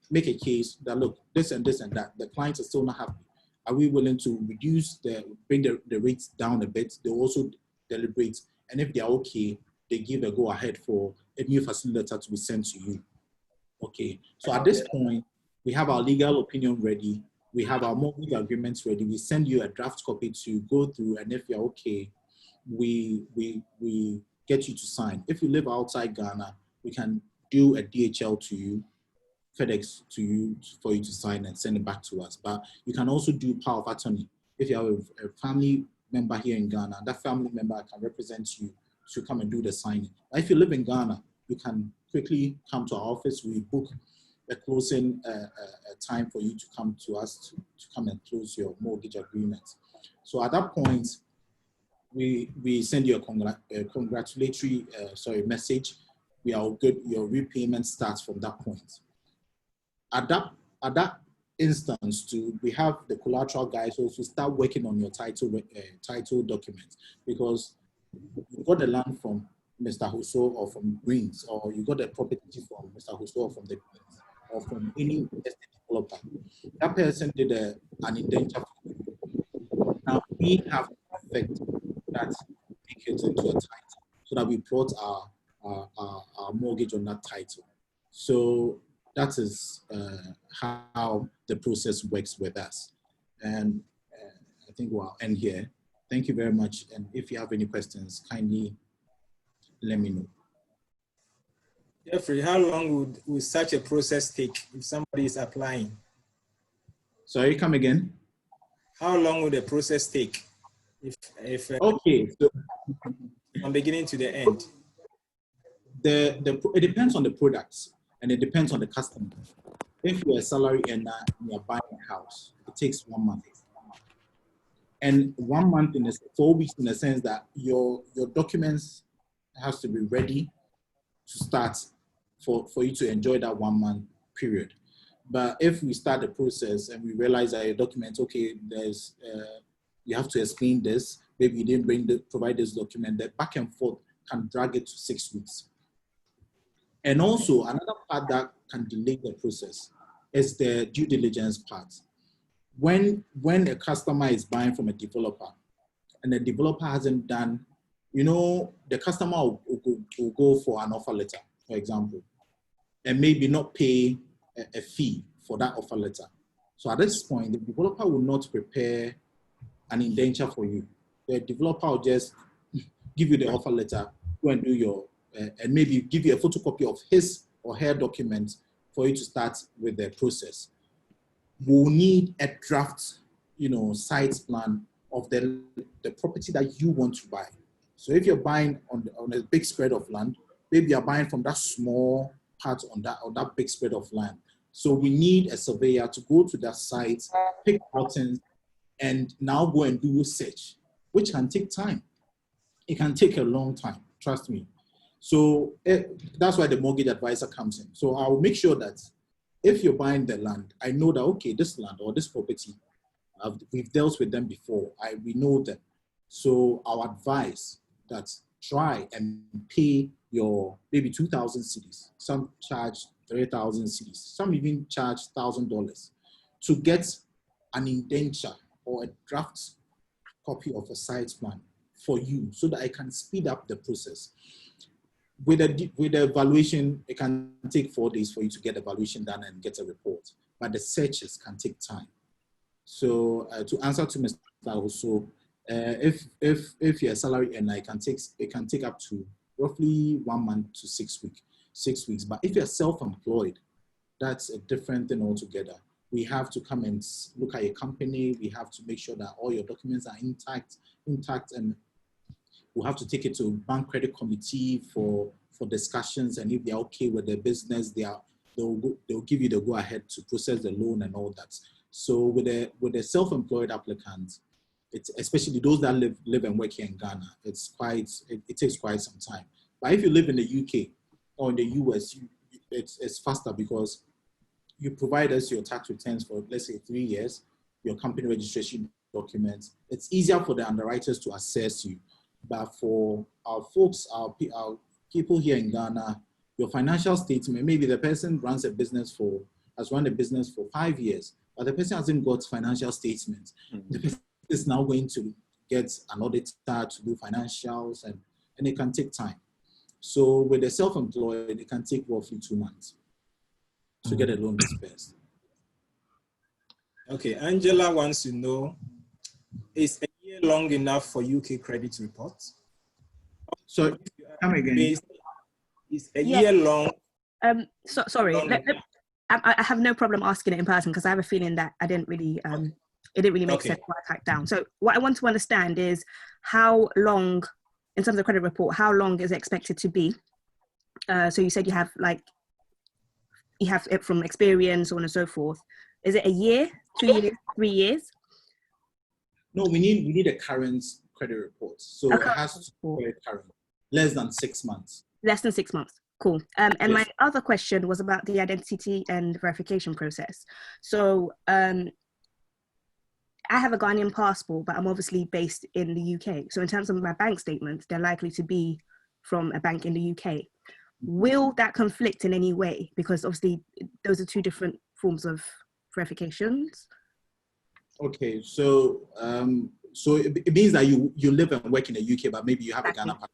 S4: make a case that, look, this and this and that, the clients are still not happy. Are we willing to bring the rates down a bit? They also deliberate, and if they're okay, they give a go ahead for a new facility letter to be sent to you. Okay, so at this point, we have our legal opinion ready. We have our mortgage agreements ready. We send you a draft copy to go through, and if you're okay, we get you to sign. If you live outside Ghana, we can do a DHL to you, FedEx to you, for you to sign and send it back to us. But you can also do power of attorney. If you have a family member here in Ghana, that family member can represent you to come and do the signing. But if you live in Ghana, you can quickly come to our office. We book a closing time for you to come to us to come and close your mortgage agreement. So at that point, we send you a congratulatory message. We are good. Your repayment starts from that point. At that instance, too, we have the collateral guys also start working on your title documents, because you got the land from Mr. Husso or from Greens, or you got the property from Mr. Husso or from the Greens, or from any estate developer. That person did an indenture. Now we have to perfect that, make it into a title, so that we brought our mortgage on that title. So that is how the process works with us. And I think we'll end here. Thank you very much. And if you have any questions, kindly let me know.
S1: Jeffrey, how long would such a process take if somebody is applying?
S4: Sorry, come again?
S1: How long would the process take if
S4: okay, so
S1: from beginning to the end?
S4: It depends on the products, and it depends on the customer. If you're a salary earner and you're buying a house, it takes 1 month. And 1 month in 4 weeks, in the sense that your documents has to be ready to start for you to enjoy that 1 month period. But if we start the process and we realize that your documents, okay, there's you have to explain this, maybe you didn't provide this document, that back and forth can drag it to 6 weeks. And also another part that can delay the process is the due diligence part. When a customer is buying from a developer and the developer hasn't done, the customer will go for an offer letter, for example, and maybe not pay a fee for that offer letter. So at this point, the developer will not prepare an indenture for you. The developer will just give you the offer letter, go and do your, and maybe give you a photocopy of his or her document for you to start with the process. We'll need a draft, site plan of the property that you want to buy. So if you're buying on a big spread of land, maybe you're buying from that small part on that big spread of land. So we need a surveyor to go to that site, pick buttons, and now go and do research, which can take time. It can take a long time, trust me. So that's why the mortgage advisor comes in. So I will make sure that if you're buying the land, I know that, okay, this land or this property, we've dealt with them before. We know them. So I'll advise that try and pay your maybe 2,000 cedis. Some charge 3,000 cedis. Some even charge $1,000 to get an indenture or a draft copy of a site plan for you, so that I can speed up the process. With the evaluation, it can take 4 days for you to get the evaluation done and get a report, but the searches can take time. So to answer to Mr. Husso, if you're a salary earner, it can take up to roughly 1 month to 6 weeks. 6 weeks. But if you're self-employed, that's a different thing altogether. We have to come and look at your company. We have to make sure that all your documents are intact, and we'll have to take it to bank credit committee for discussions. And if they're okay with the business, they'll give you the go ahead to process the loan and all that. So with a self-employed applicant, it's especially those that live and work here in Ghana, it takes quite some time. But if you live in the UK or in the US, it's faster because you provide us your tax returns for, let's say, 3 years, your company registration documents. It's easier for the underwriters to assess you. But for our folks, our people here in Ghana, your financial statement, maybe the person has run a business for 5 years, but the person hasn't got financial statements. The person is now going to get an auditor to do financials, and it can take time. So with the self-employed, it can take roughly 2 months to get a loan dispersed.
S1: Okay, Angela wants to know, is a year long enough for UK credit reports?
S4: So come again.
S1: Is a year long?
S6: Sorry, I have no problem asking it in person because I have a feeling that I didn't really, it didn't really make sense what I typed down. So what I want to understand is how long, in terms of credit report, how long is it expected to be? So you said you have it from experience, so on and so forth. Is it a year, 2 years, 3 years?
S4: No, we need a current credit report. So it has to be current, less than 6 months.
S6: Less than 6 months. Cool. And yes. My other question was about the identity and verification process. So I have a Ghanaian passport, but I'm obviously based in the UK. So in terms of my bank statements, they're likely to be from a bank in the UK. Will that conflict in any way? Because obviously those are two different forms of verifications.
S4: Okay, so it means that you live and work in the UK, but maybe you have a Ghana passport.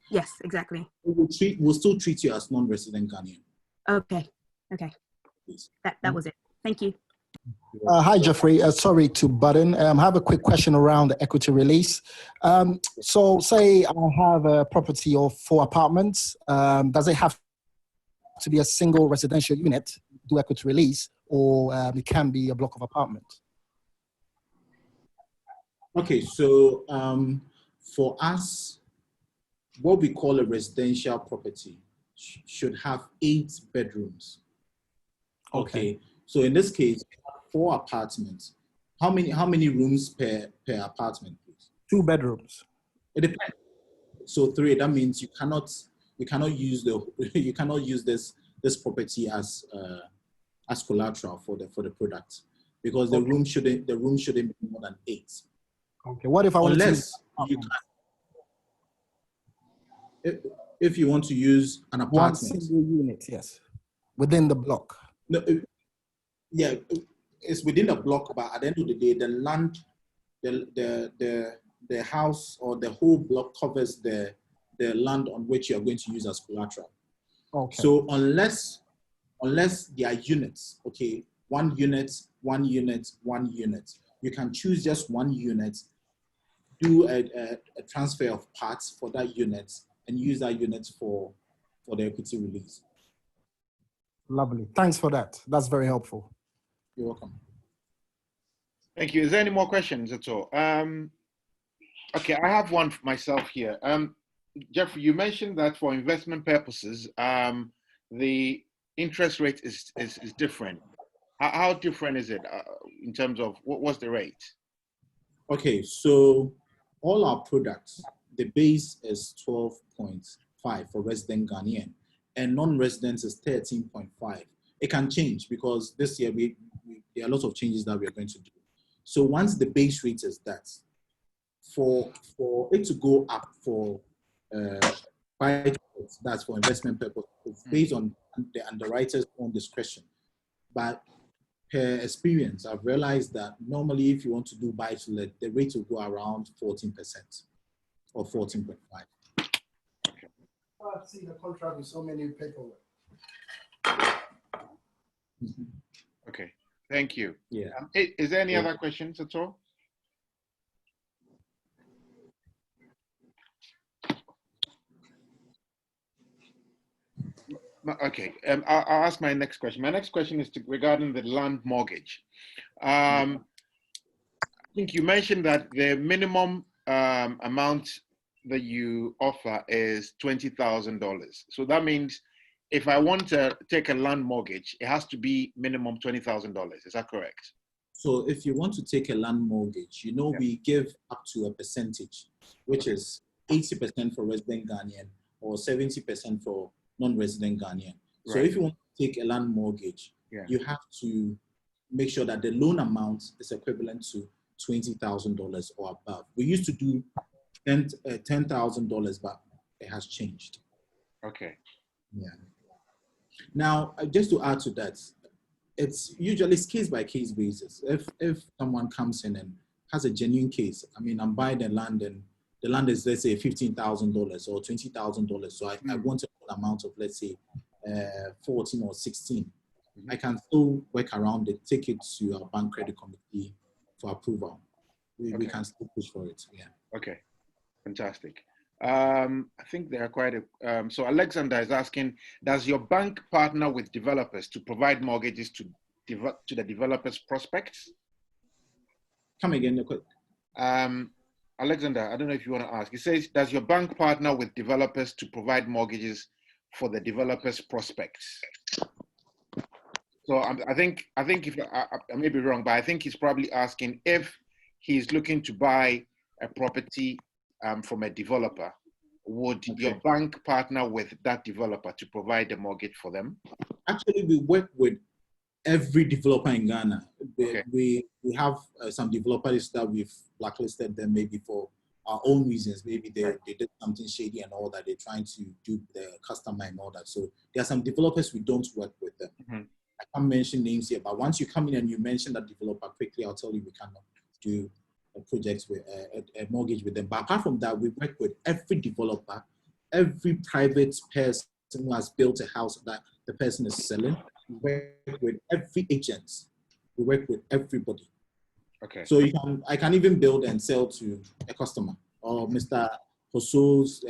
S6: Yes, exactly.
S4: We'll still treat you as non-resident Ghanaian.
S6: Okay. Please. That was it. Thank you.
S7: Hi, Jeffrey. Sorry to butt in. I have a quick question around the equity release. So say I have a property of 4 apartments. Does it have to be a single residential unit to do equity release, or it can be a block of apartments?
S4: Okay, so for us, what we call a residential property should have 8 bedrooms. Okay. So in this case, 4 apartments. How many rooms per apartment, please?
S7: 2 bedrooms.
S4: It depends. So 3. That means you cannot use this property as collateral for the product, because the room shouldn't be more than 8.
S7: Okay. What if I want to use
S4: if you want to use an apartment?
S7: 1 single unit, yes, within the block.
S4: No, yeah, it's within a block, but at the end of the day, the land, the house or the whole block covers the land on which you are going to use as collateral.
S7: Okay.
S4: So unless there are units, okay, 1 unit, 1 unit, 1 unit, you can choose just 1 unit, do a transfer of parts for that unit, and use that unit for the equity release.
S7: Lovely. Thanks for that. That's very helpful.
S4: You're welcome.
S2: Thank you. Is there any more questions at all? Okay, I have one for myself here. Jeffrey, you mentioned that for investment purposes, the interest rate is different. How different is it in terms of what's the rate? Okay,
S4: so all our products, the base is 12.5 for resident Ghanaian, and non-residents is 13.5. It can change because this year there are lots of changes that we are going to do. So once the base rate is that, for it to go up for that's for investment purpose, it's based on the underwriter's own discretion. But per experience, I've realized that normally if you want to do buy-to-let, the rate will go around 14% or 14.5.
S8: I've seen a contract with so many paperwork.
S2: Okay, thank you.
S4: Yeah.
S2: Is there any other questions at all? Okay, I'll ask my next question. My next question is regarding the land mortgage. I think you mentioned that the minimum amount that you offer is $20,000. So that means if I want to take a land mortgage, it has to be minimum $20,000. Is that correct?
S4: So if you want to take a land mortgage, we give up to a percentage, which is 80% for resident Ghanaian, or 70% for non-resident Ghanaian. So
S2: Right.
S4: if you want to take a land mortgage, you have to make sure that the loan amount is equivalent to $20,000 or above. We used to do $10,000, but it has changed.
S2: Okay.
S4: Yeah. Now, just to add to that, it's usually case by case basis. If someone comes in and has a genuine case, I mean, I'm buying the land and the land is, let's say, $15,000 or $20,000. So I want an amount of, let's say, 14 or 16. I can still work around it, take it to our bank credit committee for approval. We can still push for it. Yeah.
S2: Okay. Fantastic. I think there are quite a, so Alexander is asking, does your bank partner with developers to provide mortgages to the developers' prospects?
S4: Come again.
S2: Alexander, I don't know if you want to ask. He says, does your bank partner with developers to provide mortgages for the developers' prospects? So I think if I may be wrong, but I think he's probably asking if he's looking to buy a property from a developer, would your bank partner with that developer to provide the mortgage for them?
S4: Actually, we work with every developer in Ghana. We have some developers that we've blacklisted them maybe for our own reasons. Maybe they did something shady and all that. They're trying to do the customer and all that. So there are some developers we don't work with them. I can't mention names here, but once you come in and you mention that developer, quickly I'll tell you we cannot do a project with a mortgage with them. But apart from that, we work with every developer, every private person who has built a house that the person is selling. We work with every agent. We work with everybody.
S2: Okay.
S4: So I can even build and sell to a customer, or Mr. Hoso's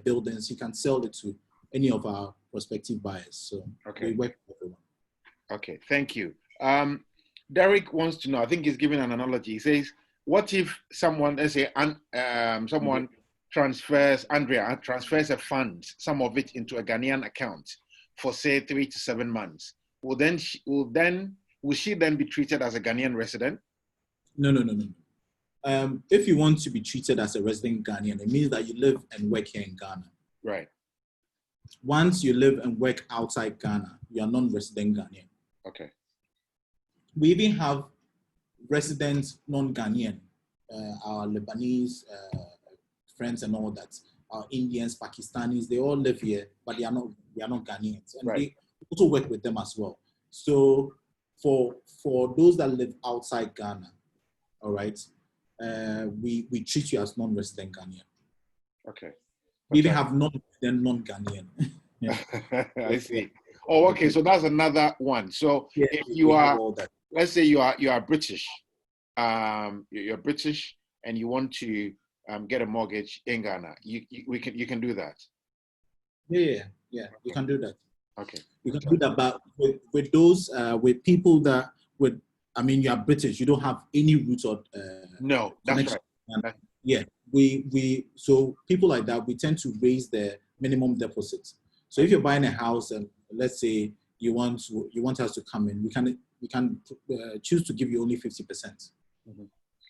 S4: buildings. He can sell it to any of our prospective buyers. So we work with everyone.
S2: Okay, thank you. Derek wants to know, I think he's giving an analogy. He says, what if someone, let's say, someone transfers a fund, some of it into a Ghanaian account for say 3 to 7 months? Will she then be treated as a Ghanaian resident?
S4: No. If you want to be treated as a resident Ghanaian, it means that you live and work here in Ghana.
S2: Right.
S4: Once you live and work outside Ghana, you are non-resident Ghanaian.
S2: Okay.
S4: We even have resident non-Ghanaian, our Lebanese friends and all that, our Indians, Pakistanis, they all live here, but they are not Ghanaians. And we also work with them as well. So for those that live outside Ghana, all right, we treat you as non-resident Ghanaian.
S2: Okay.
S4: We even have non-Ghanaian.
S2: I see. Oh, okay. So that's another one. So if you are, let's say you are British, you're British and you want to get a mortgage in Ghana, you can do that.
S4: Yeah, you can do that.
S2: Okay.
S4: You can do that, but with those with people that you are British, you don't have any roots or
S2: no, that's
S4: connection.
S2: Right.
S4: Yeah, so people like that, we tend to raise the minimum deposit. So if you're buying a house and let's say you want us to come in, we can choose to give you only 50%.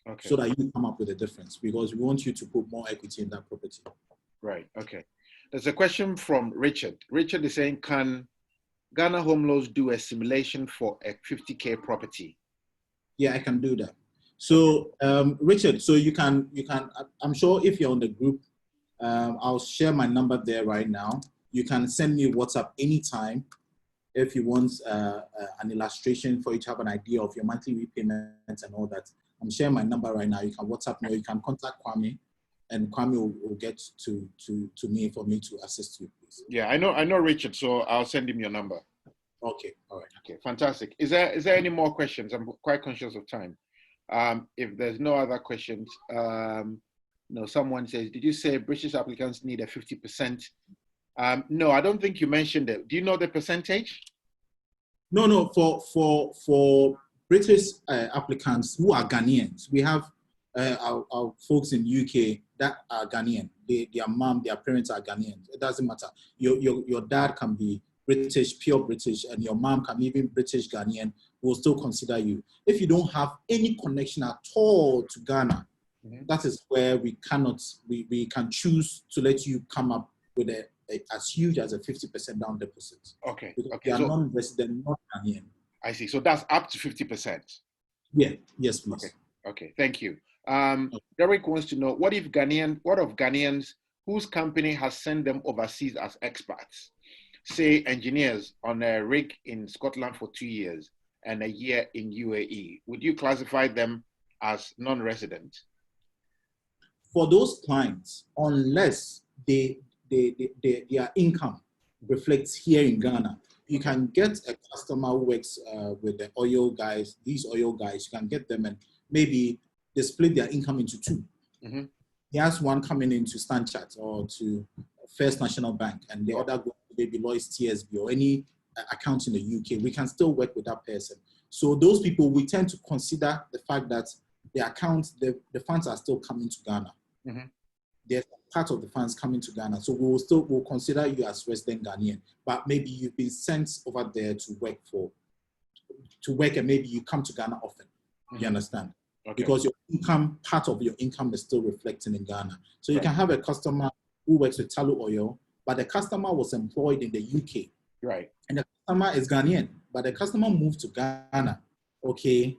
S2: Okay.
S4: So that you come up with a difference, because we want you to put more equity in that property.
S2: Right. Okay. There's a question from Richard. Richard is saying, can Ghana Home Loans do a simulation for a 50K property?
S4: Yeah, I can do that. So Richard, so you can, I'm sure if you're on the group, I'll share my number there right now. You can send me WhatsApp anytime if you want an illustration for you to have an idea of your monthly repayments and all that. I'm sharing my number right now. You can WhatsApp me or you can contact Kwame, and Kwame will get to me for me to assist you, please.
S2: Yeah, I know Richard, so I'll send him your number.
S4: Okay, all right.
S2: Okay, fantastic. Is there any more questions? I'm quite conscious of time. If there's no other questions, no, someone says, did you say British applicants need a 50%? No, I don't think you mentioned it. Do you know the percentage?
S4: No, for British applicants who are Ghanaians, we have our folks in UK that are Ghanaian. Their mom, their parents are Ghanaian. It doesn't matter. Your dad can be British, pure British, and your mom can be even British Ghanaian. We'll still consider you. If you don't have any connection at all to Ghana, that is where we can choose to let you come up with as huge as a 50% down deposit.
S2: Okay.
S4: Because
S2: Okay.
S4: they are
S2: So
S4: non-resident, not Ghanaian.
S2: I see. So that's up to 50%.
S4: Yeah. Yes, please.
S2: Okay. Okay. Thank you. Derek wants to know what of Ghanaians whose company has sent them overseas as expats, say engineers on a rig in Scotland for 2 years and a year in UAE? Would you classify them as non-resident?
S4: For those clients, unless their income reflects here in Ghana, you can get a customer who works with the oil guys, these oil guys, you can get them and maybe they split their income into two.
S2: Mm-hmm.
S4: He has one coming into Stanchart or to First National Bank, and the other go to maybe Lloyds TSB or any account in the UK. We can still work with that person. So those people, we tend to consider the fact that the account, the funds are still coming to Ghana.
S2: Mm-hmm.
S4: There's part of the funds coming to Ghana. So we'll consider you as resident Ghanaian, but maybe you've been sent over there to work and maybe you come to Ghana often. Mm-hmm. You understand? Okay. Because your income, part of your income is still reflecting in Ghana. So you can have a customer who works with Talu Oil, but the customer was employed in the UK.
S2: Right.
S4: And the customer is Ghanaian, but the customer moved to Ghana. Okay.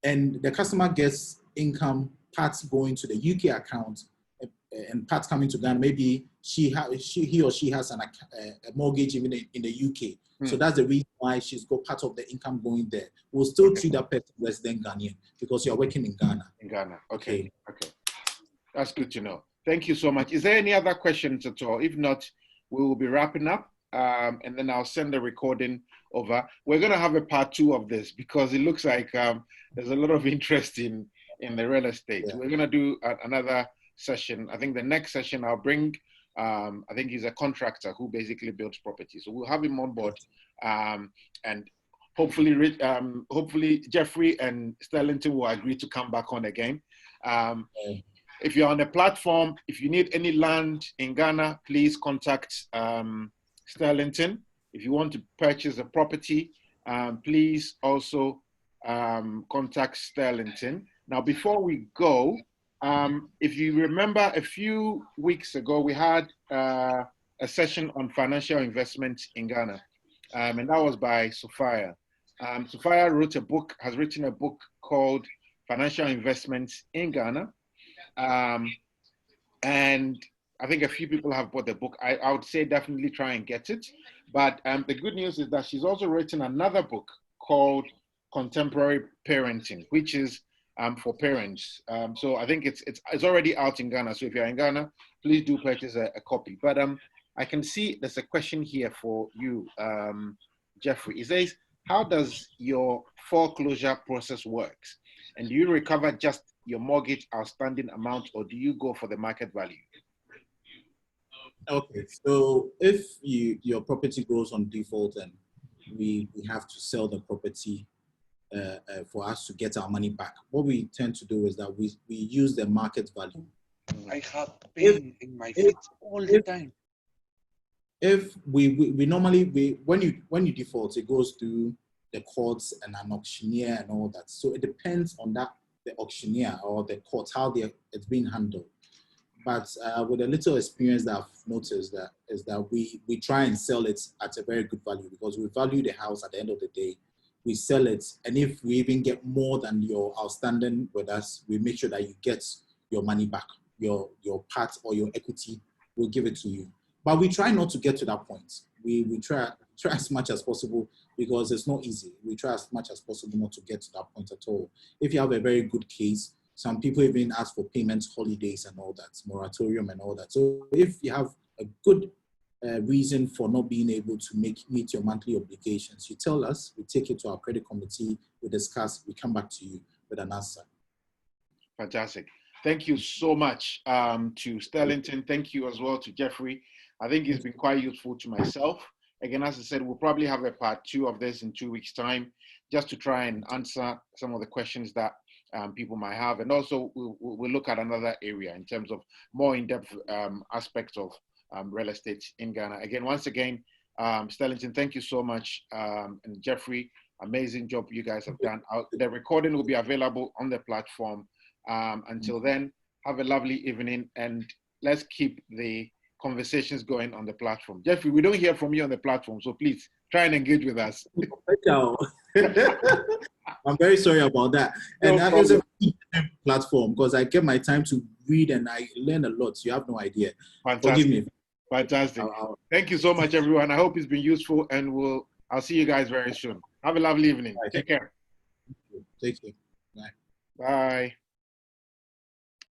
S4: And the customer gets income, parts going to the UK account and parts coming to Ghana. Maybe he or she has a mortgage even in the UK. So that's the reason why she's got part of the income going there. We'll still treat that person resident Ghanaian because you're working in Ghana.
S2: In Ghana, okay. That's good to know. Thank you so much. Is there any other questions at all? If not, we will be wrapping up and then I'll send the recording over. We're going to have a part 2 of this because it looks like there's a lot of interest in the real estate. Yeah. We're going to do another session. I think the next session I'll bring I think he's a contractor who basically builds property. So we'll have him on board, and hopefully Jeffrey and Sterlington will agree to come back on again. If you're on the platform, if you need any land in Ghana, please contact Sterlington. If you want to purchase a property, please also contact Sterlington. Now, before we go, if you remember a few weeks ago, we had a session on financial investment in Ghana, and that was by Sophia. Sophia has written a book called Financial Investments in Ghana, and I think a few people have bought the book. I would say definitely try and get it. But the good news is that she's also written another book called Contemporary Parenting, which is for parents. So I think it's already out in Ghana. So if you're in Ghana, please do purchase a copy. But I can see there's a question here for you, Jeffrey. It says, how does your foreclosure process work? And do you recover just your mortgage outstanding amount, or do you go for the market value?
S4: Okay, so if your property goes on default and we have to sell the property for us to get our money back, what we tend to do is that we use the market value.
S9: I have pain in my feet all the time.
S4: If we normally, when you default, it goes through the courts and an auctioneer and all that. So it depends on the auctioneer or the court, how it's being handled. But with a little experience that I've noticed is that we try and sell it at a very good value because we value the house at the end of the day. We sell it, and if we even get more than your outstanding with us, we make sure that you get your money back, your part or your equity, we'll give it to you. But we try not to get to that point. We try as much as possible because it's not easy. We try as much as possible not to get to that point at all. If you have a very good case, some people even ask for payment holidays and all that, moratorium and all that. So if you have a good reason for not being able to meet your monthly obligations, you tell us, we take it to our credit committee, we discuss, we come back to you with an answer.
S2: Fantastic. Thank you so much to Sterlington. Thank you as well to Jeffrey. I think it's been quite useful to myself. Again, as I said, we'll probably have a part 2 of this in 2 weeks' time, just to try and answer some of the questions that people might have. And also we'll look at another area in terms of more in-depth aspects of real estate in Ghana. Again, once again, Sterlington, thank you so much. And Jeffrey, amazing job you guys have done. The recording will be available on the platform. Until then, have a lovely evening, and let's keep the conversations going on the platform. Jeffrey, we don't hear from you on the platform, so please try and engage with us.
S4: I'm very sorry about that. And that is a platform because I get my time to read and I learn a lot. You have no idea.
S2: Fantastic.
S4: Forgive me.
S2: Fantastic. Thank you so much, everyone. I hope it's been useful, and I'll see you guys very soon. Have a lovely evening. Take care.
S4: Take care. Bye.
S2: Bye.